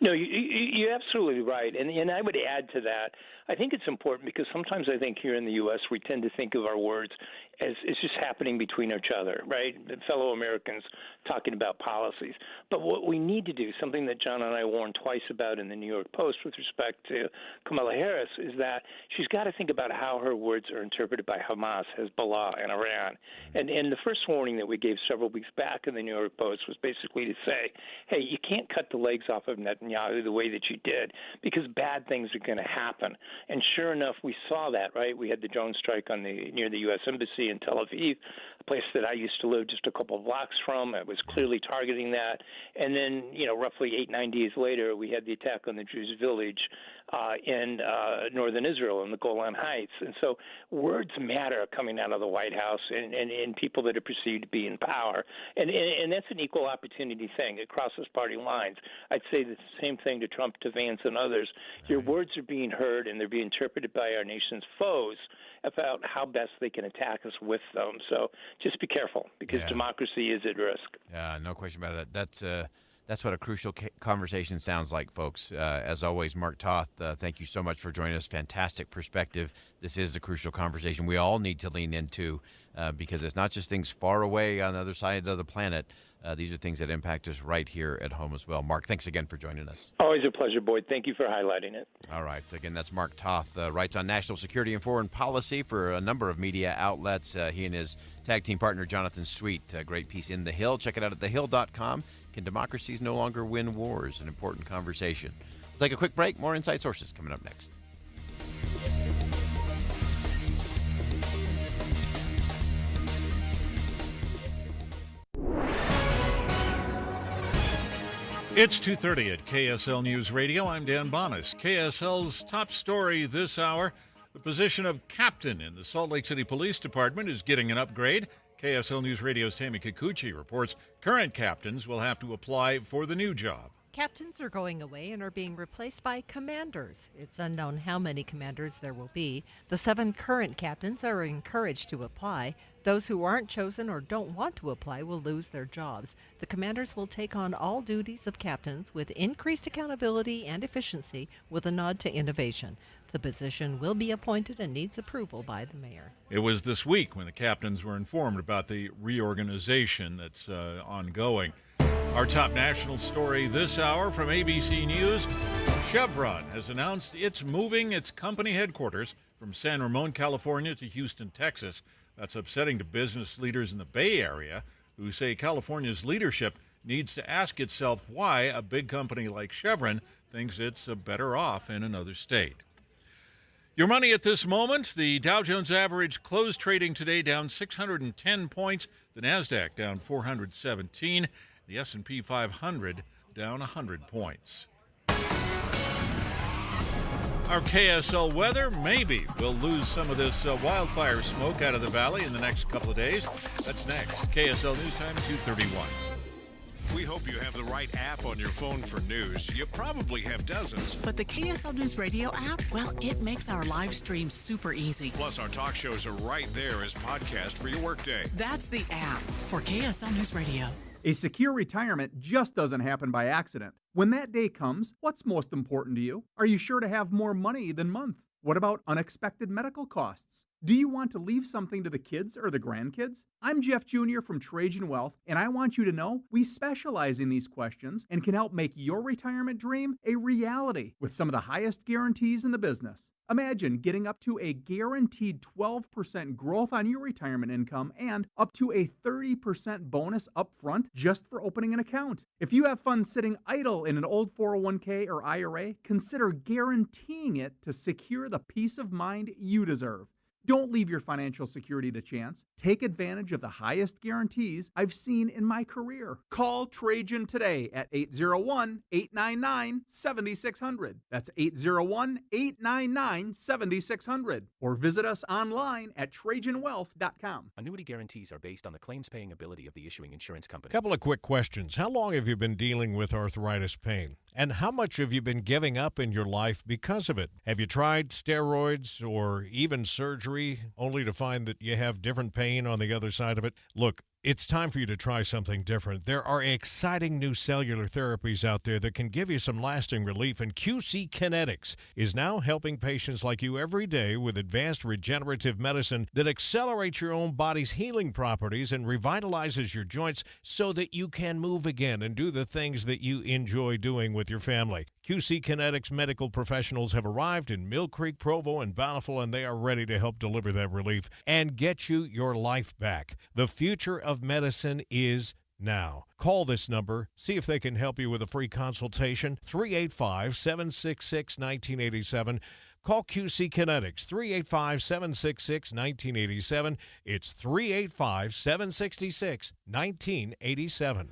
No, you're absolutely right. And I would add to that, I think it's important because sometimes I think here in the U.S. we tend to think of our words as it's just happening between each other, right? Fellow Americans talking about policies. But what we need to do, something that John and I warned twice about in the New York Post with respect to Kamala Harris, is that she's got to think about how her words are interpreted by Hamas, Hezbollah, and Iran. And the first warning that we gave several weeks back in the New York Post was basically to say, hey, you can't cut the legs off of Netanyahu the way that you did because bad things are going to happen. And sure enough, we saw that, right? We had the drone strike near the U.S. Embassy in Tel Aviv, a place that I used to live just a couple of blocks from. It was clearly targeting that. And then, roughly 8-9 days later, we had the attack on the Jewish village in northern Israel in the Golan Heights. And so words matter coming out of the White House and people that are perceived to be in power. And that's an equal opportunity thing. It crosses party lines. I'd say the same thing to Trump, to Vance, and others. Your words are being heard and they're being interpreted by our nation's foes about how best they can attack us with them. So just be careful because democracy is at risk. No question about it. That's what a crucial conversation sounds like, folks. As always, Mark Toth, thank you so much for joining us. Fantastic perspective. This is a crucial conversation we all need to lean into because it's not just things far away on the other side of the planet. These are things that impact us right here at home as well. Mark, thanks again for joining us. Always a pleasure, Boyd. Thank you for highlighting it. All right. Again, that's Mark Toth, writes on national security and foreign policy for a number of media outlets. He and his tag team partner, Jonathan Sweet, a great piece in The Hill. Check it out at thehill.com. Can democracies no longer win wars? An important conversation. We'll take a quick break. More Inside Sources coming up next. It's 2:30 at KSL News Radio. I'm Dan Bonas. KSL's top story this hour, the position of captain in the Salt Lake City Police Department is getting an upgrade. KSL News Radio's Tammy Kikuchi reports current captains will have to apply for the new job. Captains are going away and are being replaced by commanders. It's unknown how many commanders there will be. The 7 current captains are encouraged to apply. Those who aren't chosen or don't want to apply will lose their jobs. The commanders will take on all duties of captains with increased accountability and efficiency with a nod to innovation. The position will be appointed and needs approval by the mayor. It was this week when the captains were informed about the reorganization that's ongoing. Our top national story this hour from ABC News. Chevron has announced it's moving its company headquarters from San Ramon, California to Houston, Texas. That's upsetting to business leaders in the Bay Area who say California's leadership needs to ask itself why a big company like Chevron thinks it's better off in another state. Your money at this moment, the Dow Jones average closed trading today down 610 points, the NASDAQ down 417, the S&P 500 down 100 points. Our KSL weather, maybe we'll lose some of this wildfire smoke out of the valley in the next couple of days. That's next. KSL News Time, 2:31. We hope you have the right app on your phone for news. You probably have dozens. But the KSL News Radio app, well, it makes our live stream super easy. Plus, our talk shows are right there as podcast for your workday. That's the app for KSL News Radio. A secure retirement just doesn't happen by accident. When that day comes, what's most important to you? Are you sure to have more money than month? What about unexpected medical costs? Do you want to leave something to the kids or the grandkids? I'm Jeff Jr. from Trajan Wealth, and I want you to know we specialize in these questions and can help make your retirement dream a reality with some of the highest guarantees in the business. Imagine getting up to a guaranteed 12% growth on your retirement income and up to a 30% bonus up front just for opening an account. If you have funds sitting idle in an old 401k or IRA, consider guaranteeing it to secure the peace of mind you deserve. Don't leave your financial security to chance. Take advantage of the highest guarantees I've seen in my career. Call Trajan today at 801-899-7600. That's 801-899-7600. Or visit us online at TrajanWealth.com. Annuity guarantees are based on the claims-paying ability of the issuing insurance company. Couple of quick questions. How long have you been dealing with arthritis pain? And how much have you been giving up in your life because of it? Have you tried steroids or even surgery only to find that you have different pain on the other side of it? Look, it's time for you to try something different. There are exciting new cellular therapies out there that can give you some lasting relief, and QC Kinetics is now helping patients like you every day with advanced regenerative medicine that accelerates your own body's healing properties and revitalizes your joints so that you can move again and do the things that you enjoy doing with your family. QC Kinetics medical professionals have arrived in Mill Creek, Provo, and Bountiful, and they are ready to help deliver that relief and get you your life back. The future of medicine is now. Call this number. See if they can help you with a free consultation. 385-766-1987. Call QC Kinetics, 385-766-1987. It's 385-766-1987.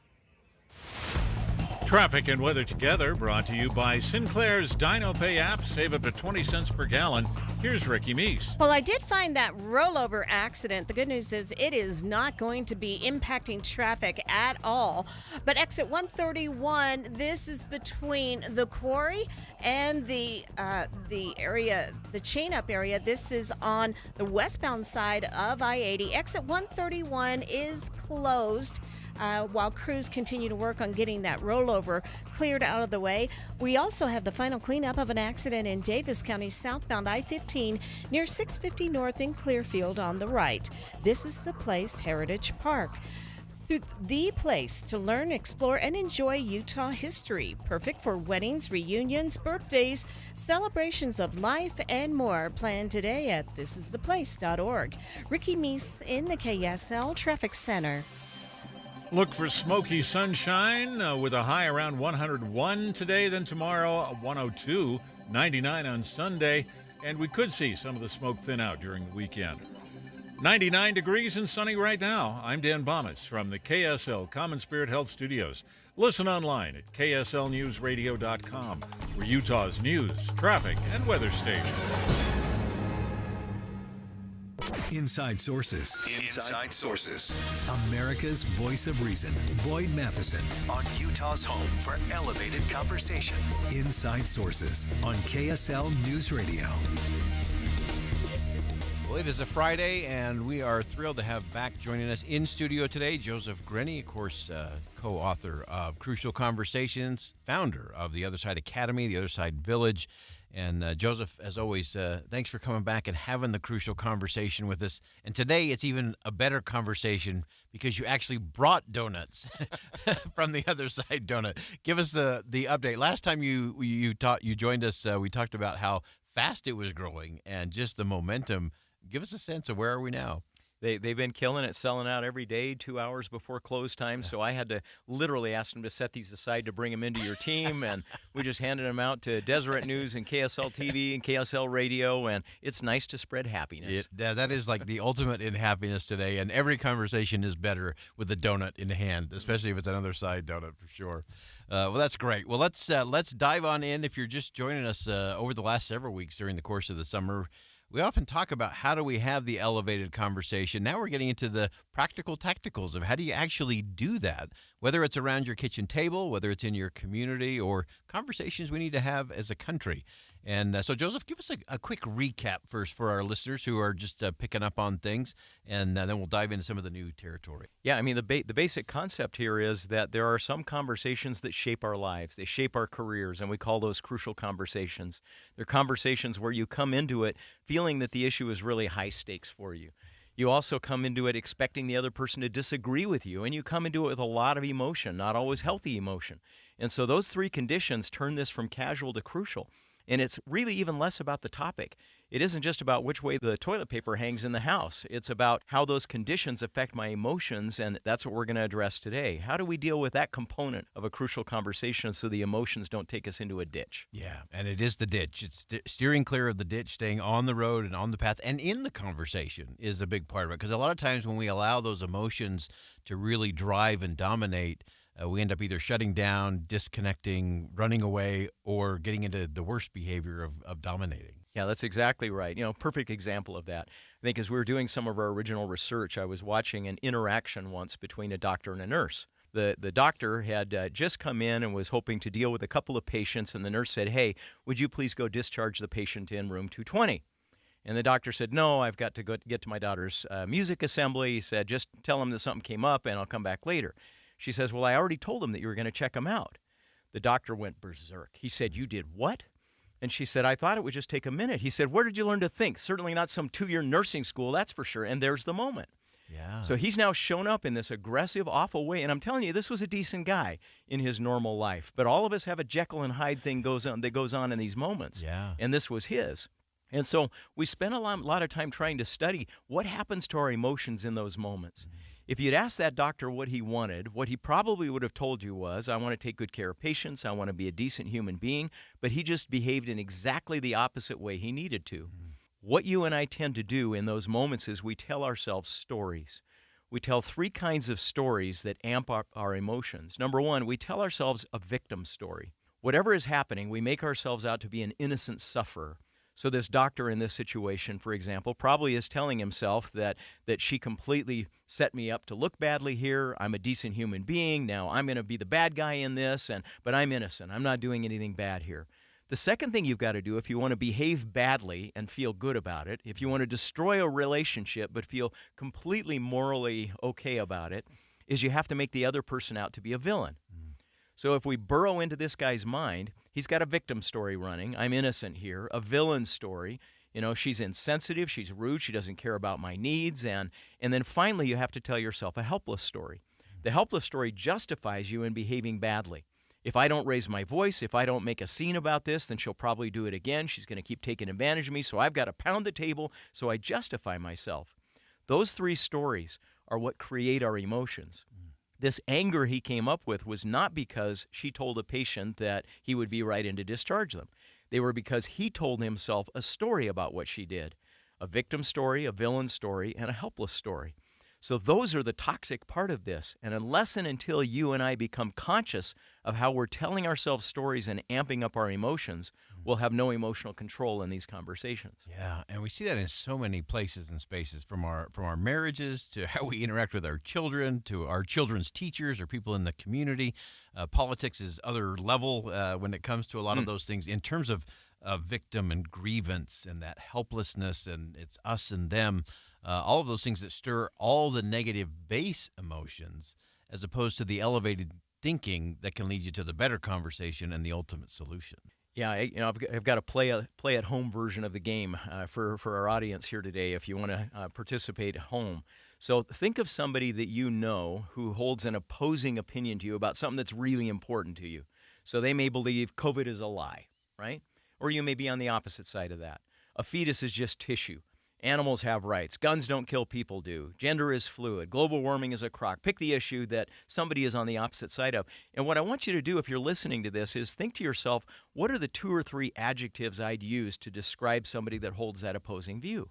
Traffic and weather together brought to you by Sinclair's DinoPay app. Save up to 20 cents per gallon. Here's Ricky Meese. Well, I did find that rollover accident. The good news is it is not going to be impacting traffic at all. But exit 131, this is between the quarry and the area, the chain-up area. This is on the westbound side of I-80. Exit 131 is closed. while crews continue to work on getting that rollover cleared out of the way. We also have the final cleanup of an accident in Davis County southbound I-15 near 650 North in Clearfield on the right. This is the place, Heritage Park. The place to learn, explore, and enjoy Utah history. Perfect for weddings, reunions, birthdays, celebrations of life, and more. Planned today at thisistheplace.org. Ricky Meese in the KSL Traffic Center. Look for smoky sunshine with a high around 101 today, then tomorrow 102, 99 on Sunday, and we could see some of the smoke thin out during the weekend. 99 degrees and sunny right now. I'm Dan Bomas from the KSL Common Spirit Health Studios. Listen online at kslnewsradio.com, for Utah's news, traffic, and weather station. Inside Sources. Inside Sources. America's voice of reason. Boyd Matheson on Utah's home for elevated conversation. Inside Sources on KSL News Radio. Well, it is a Friday, and we are thrilled to have back joining us in studio today Joseph Grenny, of course, co-author of Crucial Conversations, founder of the Other Side Academy, the Other Side Village. And Joseph, as always, thanks for coming back and having the crucial conversation with us. And today it's even a better conversation because you actually brought donuts from the Other Side Donut. Give us the update. Last time you joined us, we talked about how fast it was growing and just the momentum. Give us a sense of where are we now? They've been killing it, selling out every day, 2 hours before close time. So I had to literally ask them to set these aside to bring them into your team. And we just handed them out to Deseret News and KSL TV and KSL Radio. And it's nice to spread happiness. That is like the ultimate in happiness today. And every conversation is better with a donut in hand, especially if it's an Other Side donut for sure. Well, that's great. Well, let's dive on in. If you're just joining us over the last several weeks during the course of the summer, we often talk about how do we have the elevated conversation. Now we're getting into the practical tacticals of how do you actually do that, whether it's around your kitchen table, whether it's in your community, or conversations we need to have as a country. And so, Joseph, give us a quick recap first for our listeners who are just picking up on things, and then we'll dive into some of the new territory. Yeah, I mean, the basic concept here is that there are some conversations that shape our lives. They shape our careers, and we call those crucial conversations. They're conversations where you come into it feeling that the issue is really high stakes for you. You also come into it expecting the other person to disagree with you, and you come into it with a lot of emotion, not always healthy emotion. And so those three conditions turn this from casual to crucial. And it's really even less about the topic. It isn't just about which way the toilet paper hangs in the house. It's about how those conditions affect my emotions, and that's what we're going to address today. How do we deal with that component of a crucial conversation so the emotions don't take us into a ditch? Yeah, and it is the ditch. It's steering clear of the ditch, staying on the road and on the path, and in the conversation is a big part of it. Because a lot of times when we allow those emotions to really drive and dominate, we end up either shutting down, disconnecting, running away, or getting into the worst behavior of dominating. Yeah, that's exactly right. Perfect example of that. I think as we were doing some of our original research, I was watching an interaction once between a doctor and a nurse. The doctor had just come in and was hoping to deal with a couple of patients, and the nurse said, "Hey, would you please go discharge the patient in room 220? And the doctor said, "No, I've got to get to my daughter's music assembly." He said, "Just tell him that something came up, and I'll come back later." She says, "Well, I already told him that you were going to check him out." The doctor went berserk. He said, "You did what?" And she said, "I thought it would just take a minute." He said, "Where did you learn to think? Certainly not some 2-year nursing school, that's for sure." And there's the moment. Yeah. So he's now shown up in this aggressive, awful way. And I'm telling you, this was a decent guy in his normal life. But all of us have a Jekyll and Hyde thing that goes on in these moments. Yeah. And this was his. And so we spent a lot of time trying to study what happens to our emotions in those moments. Mm-hmm. If you'd asked that doctor what he wanted, what he probably would have told you was, "I want to take good care of patients, I want to be a decent human being," but he just behaved in exactly the opposite way he needed to. Mm-hmm. What you and I tend to do in those moments is we tell ourselves stories. We tell 3 kinds of stories that amp up our emotions. Number 1, we tell ourselves a victim story. Whatever is happening, we make ourselves out to be an innocent sufferer. So this doctor in this situation, for example, probably is telling himself that she completely set me up to look badly here. I'm a decent human being. Now I'm going to be the bad guy in this, but I'm innocent. I'm not doing anything bad here. The second thing you've got to do if you want to behave badly and feel good about it, if you want to destroy a relationship but feel completely morally okay about it, is you have to make the other person out to be a villain. So if we burrow into this guy's mind, he's got a victim story running. I'm innocent here. A villain story. She's insensitive. She's rude. She doesn't care about my needs. And then finally, you have to tell yourself a helpless story. The helpless story justifies you in behaving badly. If I don't raise my voice, if I don't make a scene about this, then she'll probably do it again. She's going to keep taking advantage of me, so I've got to pound the table, so I justify myself. Those three stories are what create our emotions. This anger he came up with was not because she told a patient that he would be right in to discharge them. They were because he told himself a story about what she did, a victim story, a villain story, and a helpless story. So those are the toxic part of this. And unless and until you and I become conscious of how we're telling ourselves stories and amping up our emotions, we'll have no emotional control in these conversations. Yeah, and we see that in so many places and spaces, from our marriages to how we interact with our children, to our children's teachers or people in the community. Politics is other level when it comes to a lot of those things in terms of victim and grievance and that helplessness, and it's us and them. All of those things that stir all the negative base emotions, as opposed to the elevated thinking that can lead you to the better conversation and the ultimate solution. Yeah, I've got a play-at-home version of the game for our audience here today if you want to participate at home. So think of somebody that you know who holds an opposing opinion to you about something that's really important to you. So they may believe COVID is a lie, right? Or you may be on the opposite side of that. A fetus is just tissue. Animals have rights. Guns don't kill, people do. Gender is fluid. Global warming is a crock. Pick the issue that somebody is on the opposite side of. And what I want you to do if you're listening to this is think to yourself, what are the 2 or 3 adjectives I'd use to describe somebody that holds that opposing view?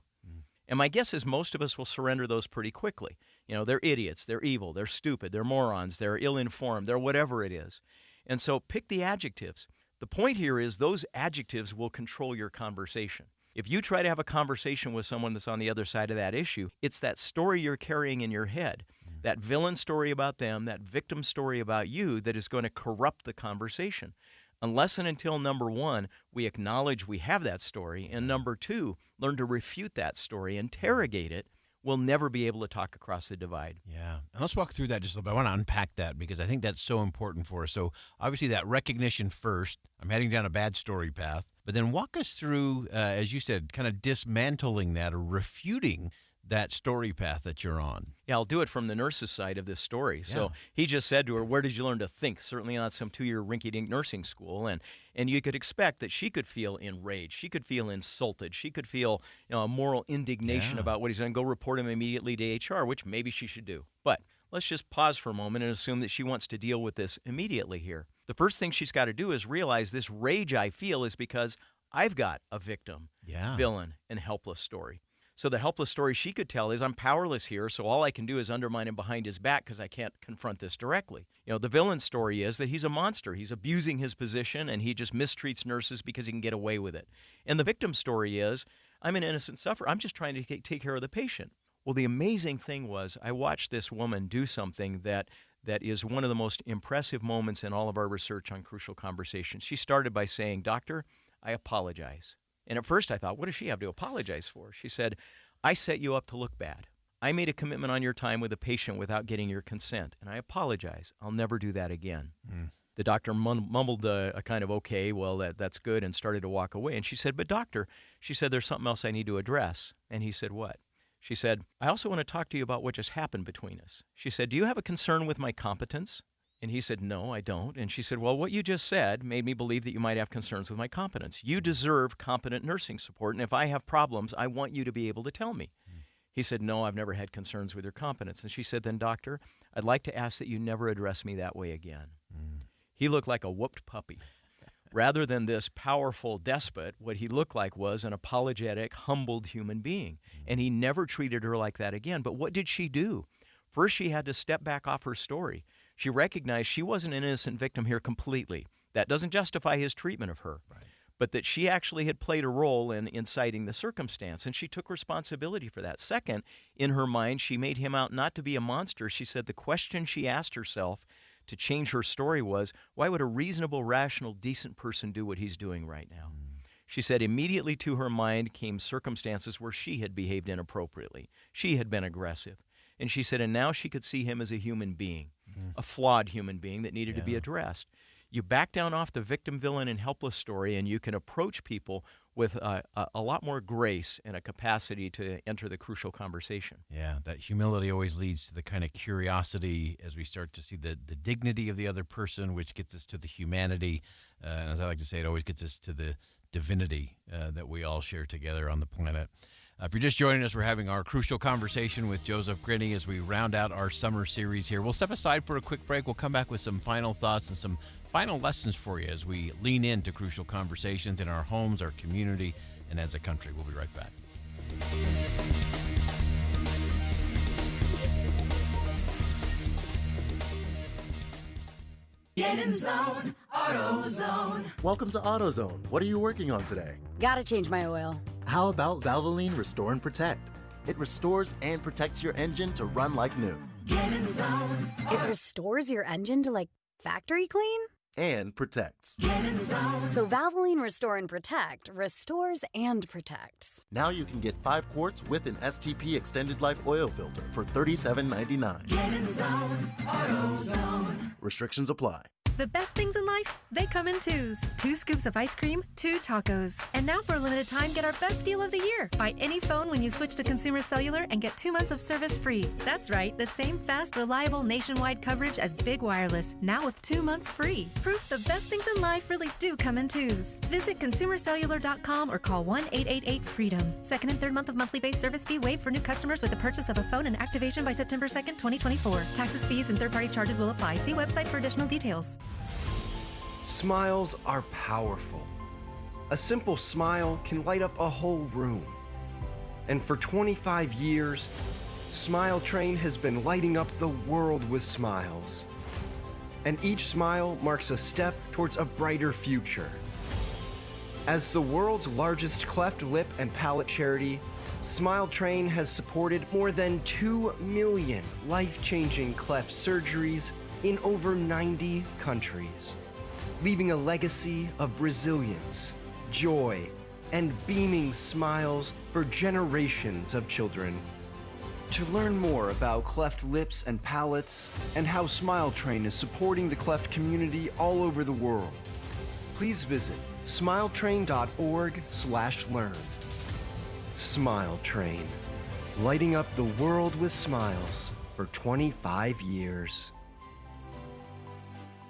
And my guess is most of us will surrender those pretty quickly. They're idiots, they're evil, they're stupid, they're morons, they're ill-informed, they're whatever it is. And so pick the adjectives. The point here is those adjectives will control your conversation. If you try to have a conversation with someone that's on the other side of that issue, it's that story you're carrying in your head, that villain story about them, that victim story about you that is going to corrupt the conversation. Unless and until, number 1, we acknowledge we have that story, and number 2, learn to refute that story, interrogate it, we'll never be able to talk across the divide. Yeah. And let's walk through that just a little bit. I want to unpack that because I think that's so important for us. So obviously that recognition first, I'm heading down a bad story path, but then walk us through, as you said, kind of dismantling that or refuting that story path that you're on. Yeah, I'll do it from the nurse's side of this story. Yeah. So he just said to her, where did you learn to think? Certainly not some 2-year rinky-dink nursing school. And you could expect that she could feel enraged. She could feel insulted. She could feel a moral indignation about what he's done. Go report him immediately to HR, which maybe she should do. But let's just pause for a moment and assume that she wants to deal with this immediately here. The first thing she's got to do is realize this rage I feel is because I've got a victim, villain, and helpless story. So the helpless story she could tell is I'm powerless here, so all I can do is undermine him behind his back because I can't confront this directly. The villain story is that he's a monster. He's abusing his position, and he just mistreats nurses because he can get away with it. And the victim story is I'm an innocent sufferer. I'm just trying to take care of the patient. Well, the amazing thing was I watched this woman do something that is one of the most impressive moments in all of our research on crucial conversations. She started by saying, "Doctor, I apologize." And at first I thought, what does she have to apologize for? She said, I set you up to look bad. I made a commitment on your time with a patient without getting your consent, and I apologize. I'll never do that again. The doctor mumbled a kind of, okay, well, that's good, and started to walk away. And she said, but doctor, she said, there's something else I need to address. And he said, what? She said, I also want to talk to you about what just happened between us. She said, do you have a concern with my competence? And he said, no, I don't. And she said, well, what you just said made me believe that you might have concerns with my competence. You deserve competent nursing support, and if I have problems, I want you to be able to tell me. He said, no, I've never had concerns with your competence. And she said, then, doctor, I'd like to ask that you never address me that way again. He looked like a whooped puppy. Rather than this powerful despot, what he looked like was an apologetic, humbled human being. And he never treated her like that again. But what did she do? First, she had to step back off her story. She recognized she wasn't an innocent victim here completely. That doesn't justify his treatment of her. Right. But that she actually had played a role in inciting the circumstance, and she took responsibility for that. Second, in her mind, she made him out not to be a monster. She said the question she asked herself to change her story was, why would a reasonable, rational, decent person do what he's doing right now? She said immediately to her mind came circumstances where she had behaved inappropriately. She had been aggressive. And she said, and now she could see him as a human being, a flawed human being that needed to be addressed. You back down off the victim, villain, and helpless story, and you can approach people with a lot more grace and a capacity to enter the crucial conversation. Yeah, that humility always leads to the kind of curiosity as we start to see the dignity of the other person, which gets us to the humanity. And as I like to say, it always gets us to the divinity that we all share together on the planet. If you're just joining us, we're having our crucial conversation with Joseph Grinny as we round out our summer series here. We'll step aside for a quick break. We'll come back with some final thoughts and some final lessons for you as we lean into crucial conversations in our homes, our community, and as a country. We'll be right back. Get in zone, AutoZone. Welcome to AutoZone. What are you working on today? Gotta change my oil. How about Valvoline Restore and Protect? It restores and protects your engine to run like new. Get in zone. It restores your engine to, like, factory clean? And protects. Get in zone. So Valvoline Restore and Protect restores and protects. Now you can get 5 quarts with an STP Extended Life Oil Filter for $37.99. Get in zone, AutoZone. Restrictions apply. The best things in life, they come in twos. 2 scoops of ice cream, 2 tacos. And now for a limited time, get our best deal of the year. Buy any phone when you switch to Consumer Cellular and get 2 months of service free. That's right, the same fast, reliable nationwide coverage as Big Wireless, now with 2 months free. Proof the best things in life really do come in twos. Visit consumercellular.com or call 1-888-FREEDOM. Second and third month of monthly base service fee waived for new customers with the purchase of a phone and activation by September 2nd, 2024. Taxes, fees, and third-party charges will apply. See website for additional details. Smiles are powerful. A simple smile can light up a whole room. And for 25 years, Smile Train has been lighting up the world with smiles. And each smile marks a step towards a brighter future. As the world's largest cleft lip and palate charity, Smile Train has supported more than 2 million life-changing cleft surgeries in over 90 countries, leaving a legacy of resilience, joy, and beaming smiles for generations of children. To learn more about cleft lips and palates and how Smile Train is supporting the cleft community all over the world, please visit smiletrain.org/learn. Smile Train, lighting up the world with smiles for 25 years.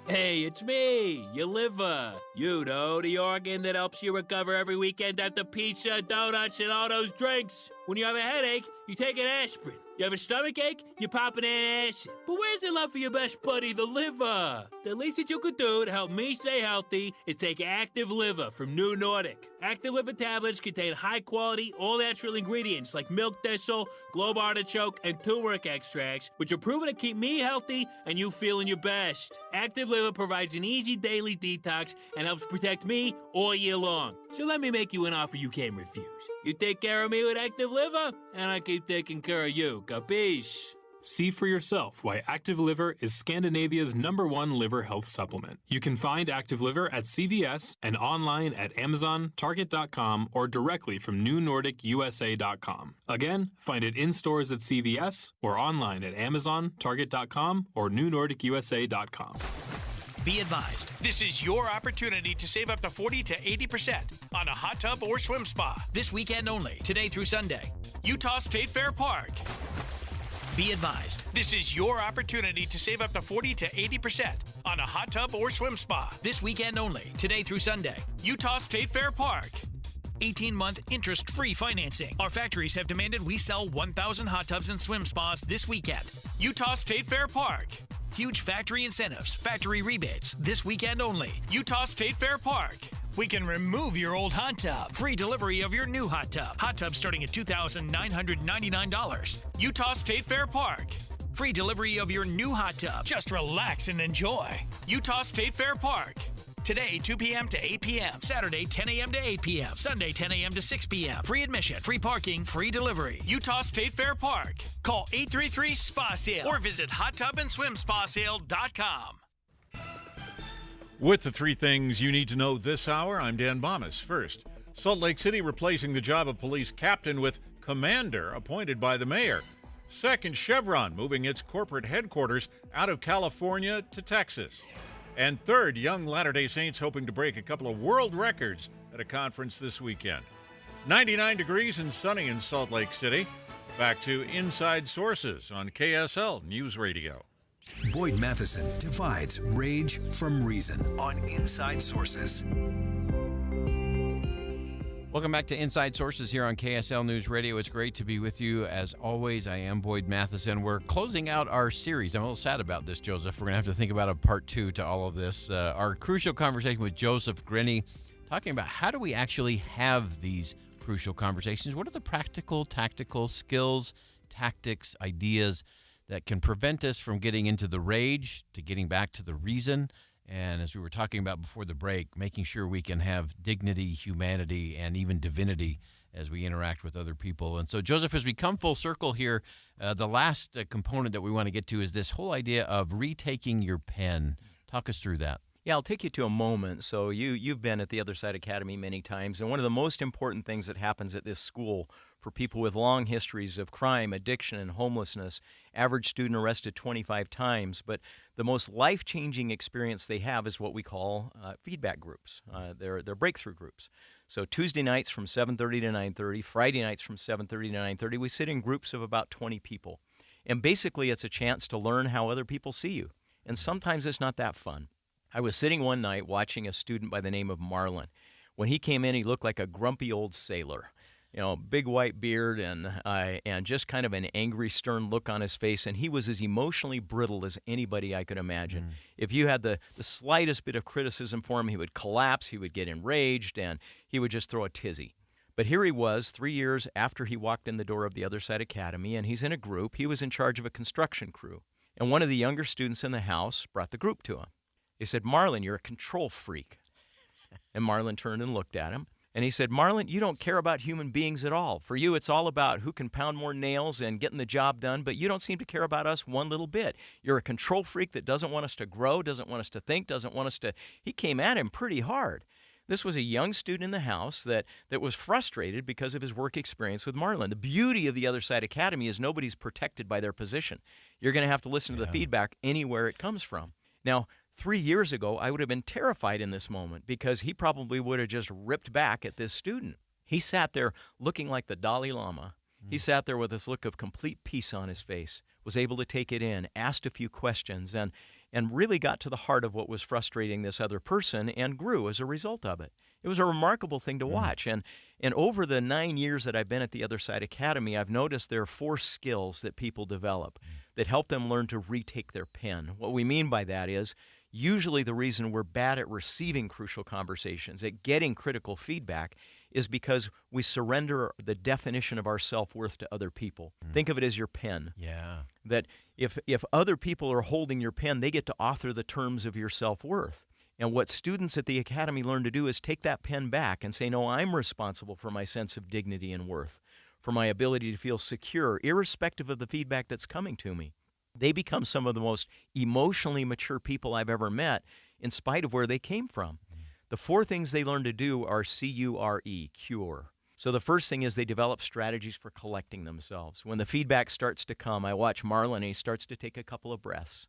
Hey, it's me, your liver. You know, the organ that helps you recover every weekend after pizza, donuts, and all those drinks. When you have a headache, you take an aspirin. You have a stomach ache, you pop an antacid. But where's the love for your best buddy, the liver? The least that you could do to help me stay healthy is take Active Liver from New Nordic. Active Liver tablets contain high-quality, all-natural ingredients like milk thistle, globe artichoke, and turmeric extracts, which are proven to keep me healthy and you feeling your best. Active Liver provides an easy daily detox and helps protect me all year long. So let me make you an offer you can't refuse. You take care of me with Active Liver, and I keep taking care of you. Capiche? See for yourself why Active Liver is Scandinavia's #1 liver health supplement. You can find Active Liver at CVS and online at Amazon, Target.com, or directly from NewNordicUSA.com. Again, find it in stores at CVS or online at Amazon, Target.com, or NewNordicUSA.com. Be advised, this is your opportunity to save up to 40 to 80% on a hot tub or swim spa. This weekend only, today through Sunday. Utah State Fair Park. Be advised, this is your opportunity to save up to 40 to 80% on a hot tub or swim spa. This weekend only, today through Sunday. Utah State Fair Park. 18-month interest-free financing. Our factories have demanded we sell 1,000 hot tubs and swim spas this weekend. Utah State Fair Park. Huge factory incentives, factory rebates, this weekend only. Utah State Fair Park. We can remove your old hot tub. Free delivery of your new hot tub. Hot tub starting at $2,999. Utah State Fair Park. Free delivery of your new hot tub. Just relax and enjoy. Utah State Fair Park. Today, 2 p.m. to 8 p.m. Saturday, 10 a.m. to 8 p.m. Sunday, 10 a.m. to 6 p.m. Free admission, free parking, free delivery. Utah State Fair Park. Call 833-SPA-SALE or visit hottubandSwimSpaSale.com. With the 3 things you need to know this hour, I'm Dan Bomas. First, Salt Lake City replacing the job of police captain with commander appointed by the mayor. Second, Chevron moving its corporate headquarters out of California to Texas. And third, young Latter-day Saints hoping to break a couple of world records at a conference this weekend. 99 degrees and sunny in Salt Lake City. Back to Inside Sources on KSL News Radio. Boyd Matheson divides rage from reason on Inside Sources. Welcome back to Inside Sources here on KSL News Radio. It's great to be with you. As always, I am Boyd Matheson. We're closing out our series. I'm a little sad about this, Joseph. We're going to have to think about a part 2 to all of this. Our crucial conversation with Joseph Grinney, talking about how do we actually have these crucial conversations? What are the practical, tactical skills, tactics, ideas that can prevent us from getting into the rage to getting back to the reason? And as we were talking about before the break, making sure we can have dignity, humanity, and even divinity as we interact with other people. And so, Joseph, as we come full circle here, the last component that we want to get to is this whole idea of retaking your pen. Talk us through that. Yeah, I'll take you to a moment. So you've been at the Other Side Academy many times, and one of the most important things that happens at this school for people with long histories of crime, addiction, and homelessness, average student arrested 25 times, but the most life-changing experience they have is what we call feedback groups. They're breakthrough groups. So Tuesday nights from 7:30 to 9:30, Friday nights from 7:30 to 9:30, we sit in groups of about 20 people. And basically it's a chance to learn how other people see you. And sometimes it's not that fun. I was sitting one night watching a student by the name of Marlon. When he came in, he looked like a grumpy old sailor. You know, big white beard and just kind of an angry, stern look on his face. And he was as emotionally brittle as anybody I could imagine. If you had the slightest bit of criticism for him, he would collapse, he would get enraged, and he would just throw a tizzy. But here he was 3 years after he walked in the door of the Other Side Academy, and he's in a group. He was in charge of a construction crew. And one of the younger students in the house brought the group to him. He said, "Marlon, you're a control freak." And Marlon turned and looked at him. And he said, "Marlon, you don't care about human beings at all. For you, it's all about who can pound more nails and getting the job done, but you don't seem to care about us one little bit. You're a control freak that doesn't want us to grow, doesn't want us to think, doesn't want us to..." He came at him pretty hard. This was a young student in the house that was frustrated because of his work experience with Marlon. The beauty of the Other Side Academy is nobody's protected by their position. You're going to have to listen to the feedback anywhere it comes from. Now, 3 years ago, I would have been terrified in this moment because he probably would have just ripped back at this student. He sat there looking like the Dalai Lama. He sat there with this look of complete peace on his face, was able to take it in, asked a few questions, and really got to the heart of what was frustrating this other person and grew as a result of it. It was a remarkable thing to watch. And over the 9 years that I've been at the Other Side Academy, I've noticed there are 4 skills that people develop that help them learn to retake their pen. What we mean by that is usually the reason we're bad at receiving crucial conversations, at getting critical feedback, is because we surrender the definition of our self-worth to other people. Think of it as your pen. Yeah. That if other people are holding your pen, they get to author the terms of your self-worth. And what students at the Academy learn to do is take that pen back and say, no, I'm responsible for my sense of dignity and worth, for my ability to feel secure, irrespective of the feedback that's coming to me. They become some of the most emotionally mature people I've ever met, in spite of where they came from. The 4 things they learn to do are C-U-R-E, cure. So the first thing is they develop strategies for collecting themselves. When the feedback starts to come, I watch Marlon, and he starts to take a couple of breaths.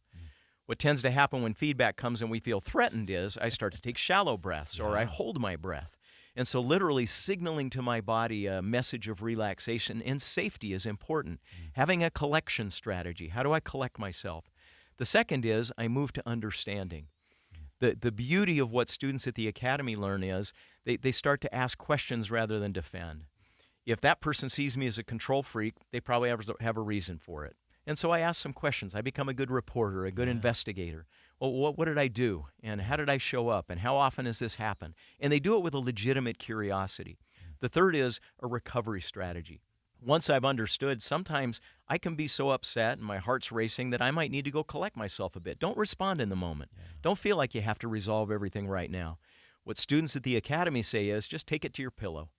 What tends to happen when feedback comes and we feel threatened is I start to take shallow breaths, or I hold my breath. And so literally signaling to my body a message of relaxation and safety is important. Having a collection strategy. How do I collect myself? The second is I move to understanding. The beauty of what students at the Academy learn is they start to ask questions rather than defend. If that person sees me as a control freak, they probably have a reason for it. And so I ask some questions. I become a good reporter, a good investigator. Well, what did I do? And how did I show up? And how often has this happened? And they do it with a legitimate curiosity. The third is a recovery strategy. Once I've understood, sometimes I can be so upset and my heart's racing that I might need to go collect myself a bit. Don't respond in the moment. Don't feel like you have to resolve everything right now. What students at the Academy say is just take it to your pillow.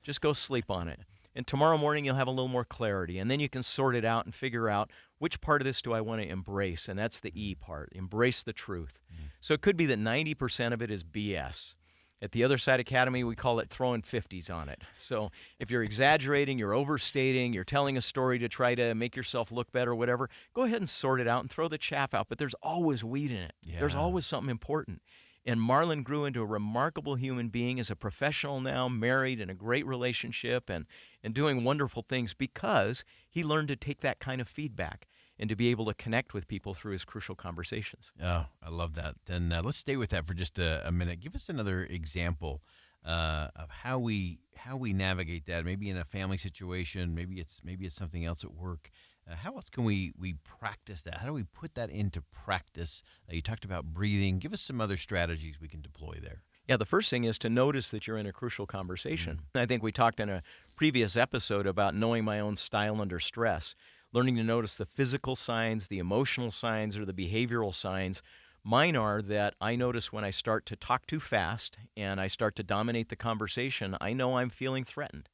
Just go sleep on it. And tomorrow morning you'll have a little more clarity, and then you can sort it out and figure out which part of this do I want to embrace, and that's the E part, embrace the truth. So it could be that 90% of it is BS, At the Other Side Academy, we call it throwing 50s on it. So if you're exaggerating, you're overstating, you're telling a story to try to make yourself look better, whatever, go ahead and sort it out and throw the chaff out. But there's always weed in it. Yeah. There's always something important. And Marlon grew into a remarkable human being as a professional now, married in a great relationship and doing wonderful things because he learned to take that kind of feedback and to be able to connect with people through his crucial conversations. Oh, I love that. Then let's stay with that for just a minute. Give us another example of how we navigate that. Maybe in a family situation. Maybe it's something else at work. How else can we practice that? How do we put that into practice? You talked about breathing. Give us some other strategies we can deploy there. Yeah, the first thing is to notice that you're in a crucial conversation. I think we talked in a previous episode about knowing my own style under stress, learning to notice the physical signs, the emotional signs, or the behavioral signs. Mine are that I notice when I start to talk too fast and I start to dominate the conversation, I know I'm feeling threatened.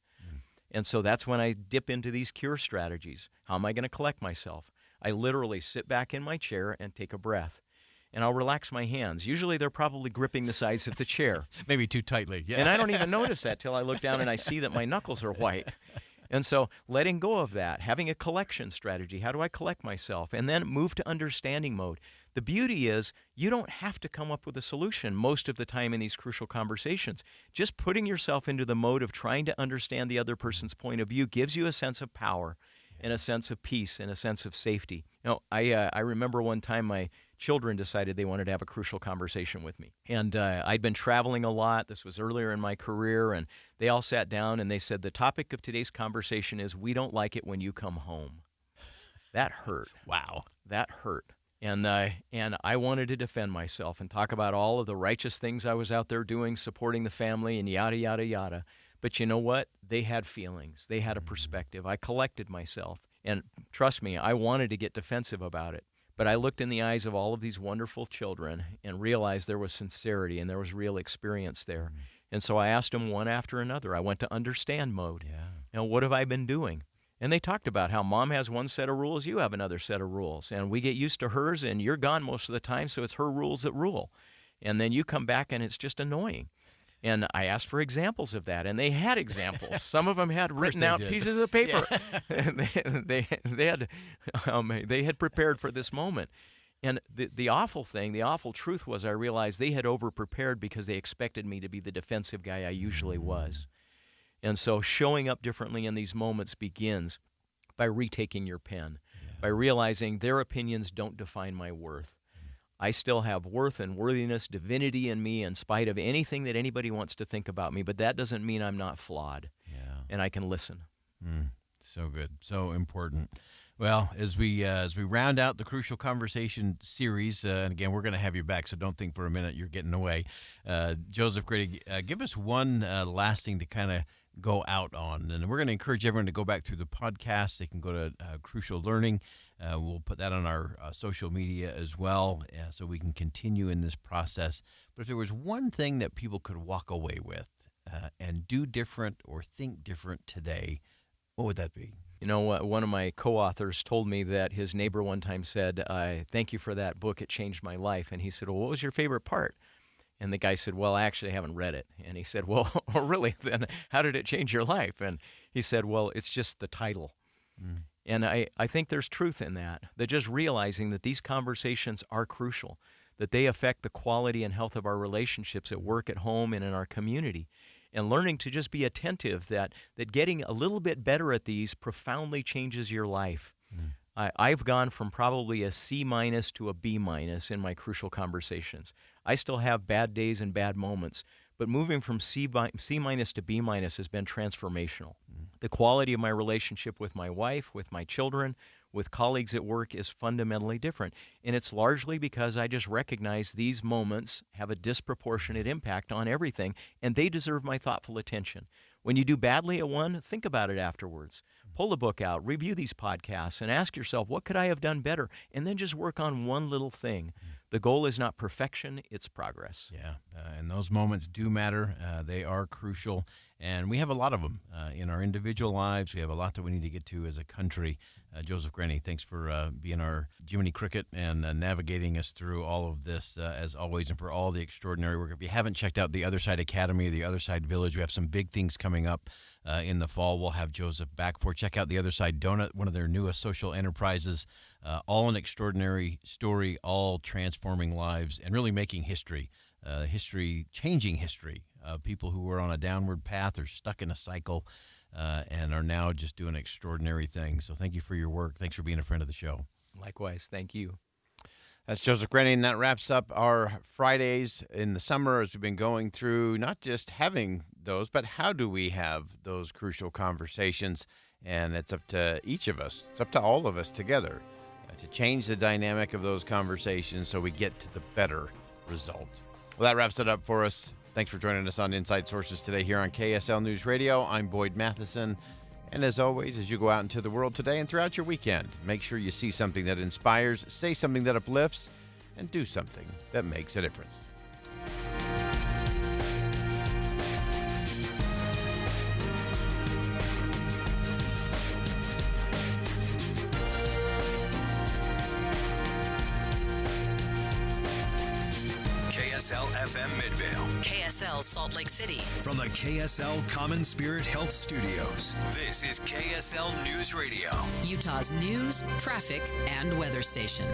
And so that's when I dip into these cure strategies. How am I going to collect myself? I literally sit back in my chair and take a breath. And I'll relax my hands. Usually they're probably gripping the sides of the chair. Maybe too tightly. Yeah. And I don't even notice that till I look down and I see that my knuckles are white. And so letting go of that, having a collection strategy. How do I collect myself? And then move to understanding mode. The beauty is you don't have to come up with a solution most of the time in these crucial conversations. Just putting yourself into the mode of trying to understand the other person's point of view gives you a sense of power and a sense of peace and a sense of safety. You know, I remember one time my children decided they wanted to have a crucial conversation with me. And I'd been traveling a lot. This was earlier in my career. And they all sat down and they said, the topic of today's conversation is, we don't like it when you come home. That hurt. Wow. That hurt. And I wanted to defend myself and talk about all of the righteous things I was out there doing, supporting the family and yada, yada, yada. But you know what? They had feelings. They had a perspective. I collected myself. And trust me, I wanted to get defensive about it. But I looked in the eyes of all of these wonderful children and realized there was sincerity and there was real experience there. And so I asked them one after another. I went to understand mode. Yeah. You know, what have I been doing? And they talked about how mom has one set of rules, you have another set of rules. And we get used to hers, and you're gone most of the time, so it's her rules that rule. And then you come back, and it's just annoying. And I asked for examples of that, and they had examples. Some of them had written out pieces of paper. Yeah. they had prepared for this moment. And the awful thing, the awful truth was I realized they had over-prepared because they expected me to be the defensive guy I usually was. And so showing up differently in these moments begins by retaking your pen, by realizing their opinions don't define my worth. I still have worth and worthiness, divinity in me in spite of anything that anybody wants to think about me, but that doesn't mean I'm not flawed. Yeah. And I can listen. So good. So important. Well, as we round out the Crucial Conversation series, and again, we're going to have you back, so don't think for a minute you're getting away. Joseph Grady, give us one last thing to kind of go out on. And we're going to encourage everyone to go back through the podcast. They can go to Crucial Learning. We'll put that on our social media as well, so we can continue in this process. But if there was one thing that people could walk away with and do different or think different today, what would that be? You know, one of my co-authors told me that his neighbor one time said, thank you for that book. It changed my life. And he said, well, what was your favorite part? And the guy said, well, I actually haven't read it. And he said, well, oh, really? Then how did it change your life? And he said, well, it's just the title. And I think there's truth in that just realizing that these conversations are crucial, that they affect the quality and health of our relationships at work, at home, and in our community. And learning to just be attentive that getting a little bit better at these profoundly changes your life. I've gone from probably a C- to a B- in my crucial conversations. I still have bad days and bad moments, but moving from C- to B- has been transformational. The quality of my relationship with my wife, with my children, with colleagues at work is fundamentally different. And it's largely because I just recognize these moments have a disproportionate impact on everything, and they deserve my thoughtful attention. When you do badly at one, think about it afterwards. Pull the book out, review these podcasts, and ask yourself, what could I have done better? And then just work on one little thing. The goal is not perfection, it's progress. Yeah, and those moments do matter. They are crucial. And we have a lot of them in our individual lives. We have a lot that we need to get to as a country. Joseph Grenny, thanks for being our Jiminy Cricket and navigating us through all of this, as always, and for all the extraordinary work. If you haven't checked out the Other Side Academy, the Other Side Village, we have some big things coming up in the fall. We'll have Joseph back for. Check out the Other Side Donut, one of their newest social enterprises. All an extraordinary story, all transforming lives and really making history, changing history. People who were on a downward path or stuck in a cycle and are now just doing extraordinary things. So thank you for your work. Thanks for being a friend of the show. Likewise. Thank you. That's Joseph Grenny, and that wraps up our Fridays in the summer as we've been going through not just having those, but how do we have those crucial conversations? And it's up to each of us. It's up to all of us together to change the dynamic of those conversations so we get to the better result. Well, that wraps it up for us. Thanks for joining us on Inside Sources today here on KSL News Radio. I'm Boyd Matheson. And as always, as you go out into the world today and throughout your weekend, make sure you see something that inspires, say something that uplifts, and do something that makes a difference. KSL FM Midvale. KSL Salt Lake City. From the KSL Common Spirit Health Studios, this is KSL News Radio. Utah's news, traffic, and weather station.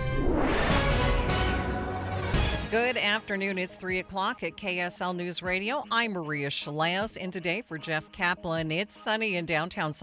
Good afternoon. It's 3 o'clock at KSL News Radio. I'm Maria Shaleos, and today for Jeff Caplan, it's sunny in downtown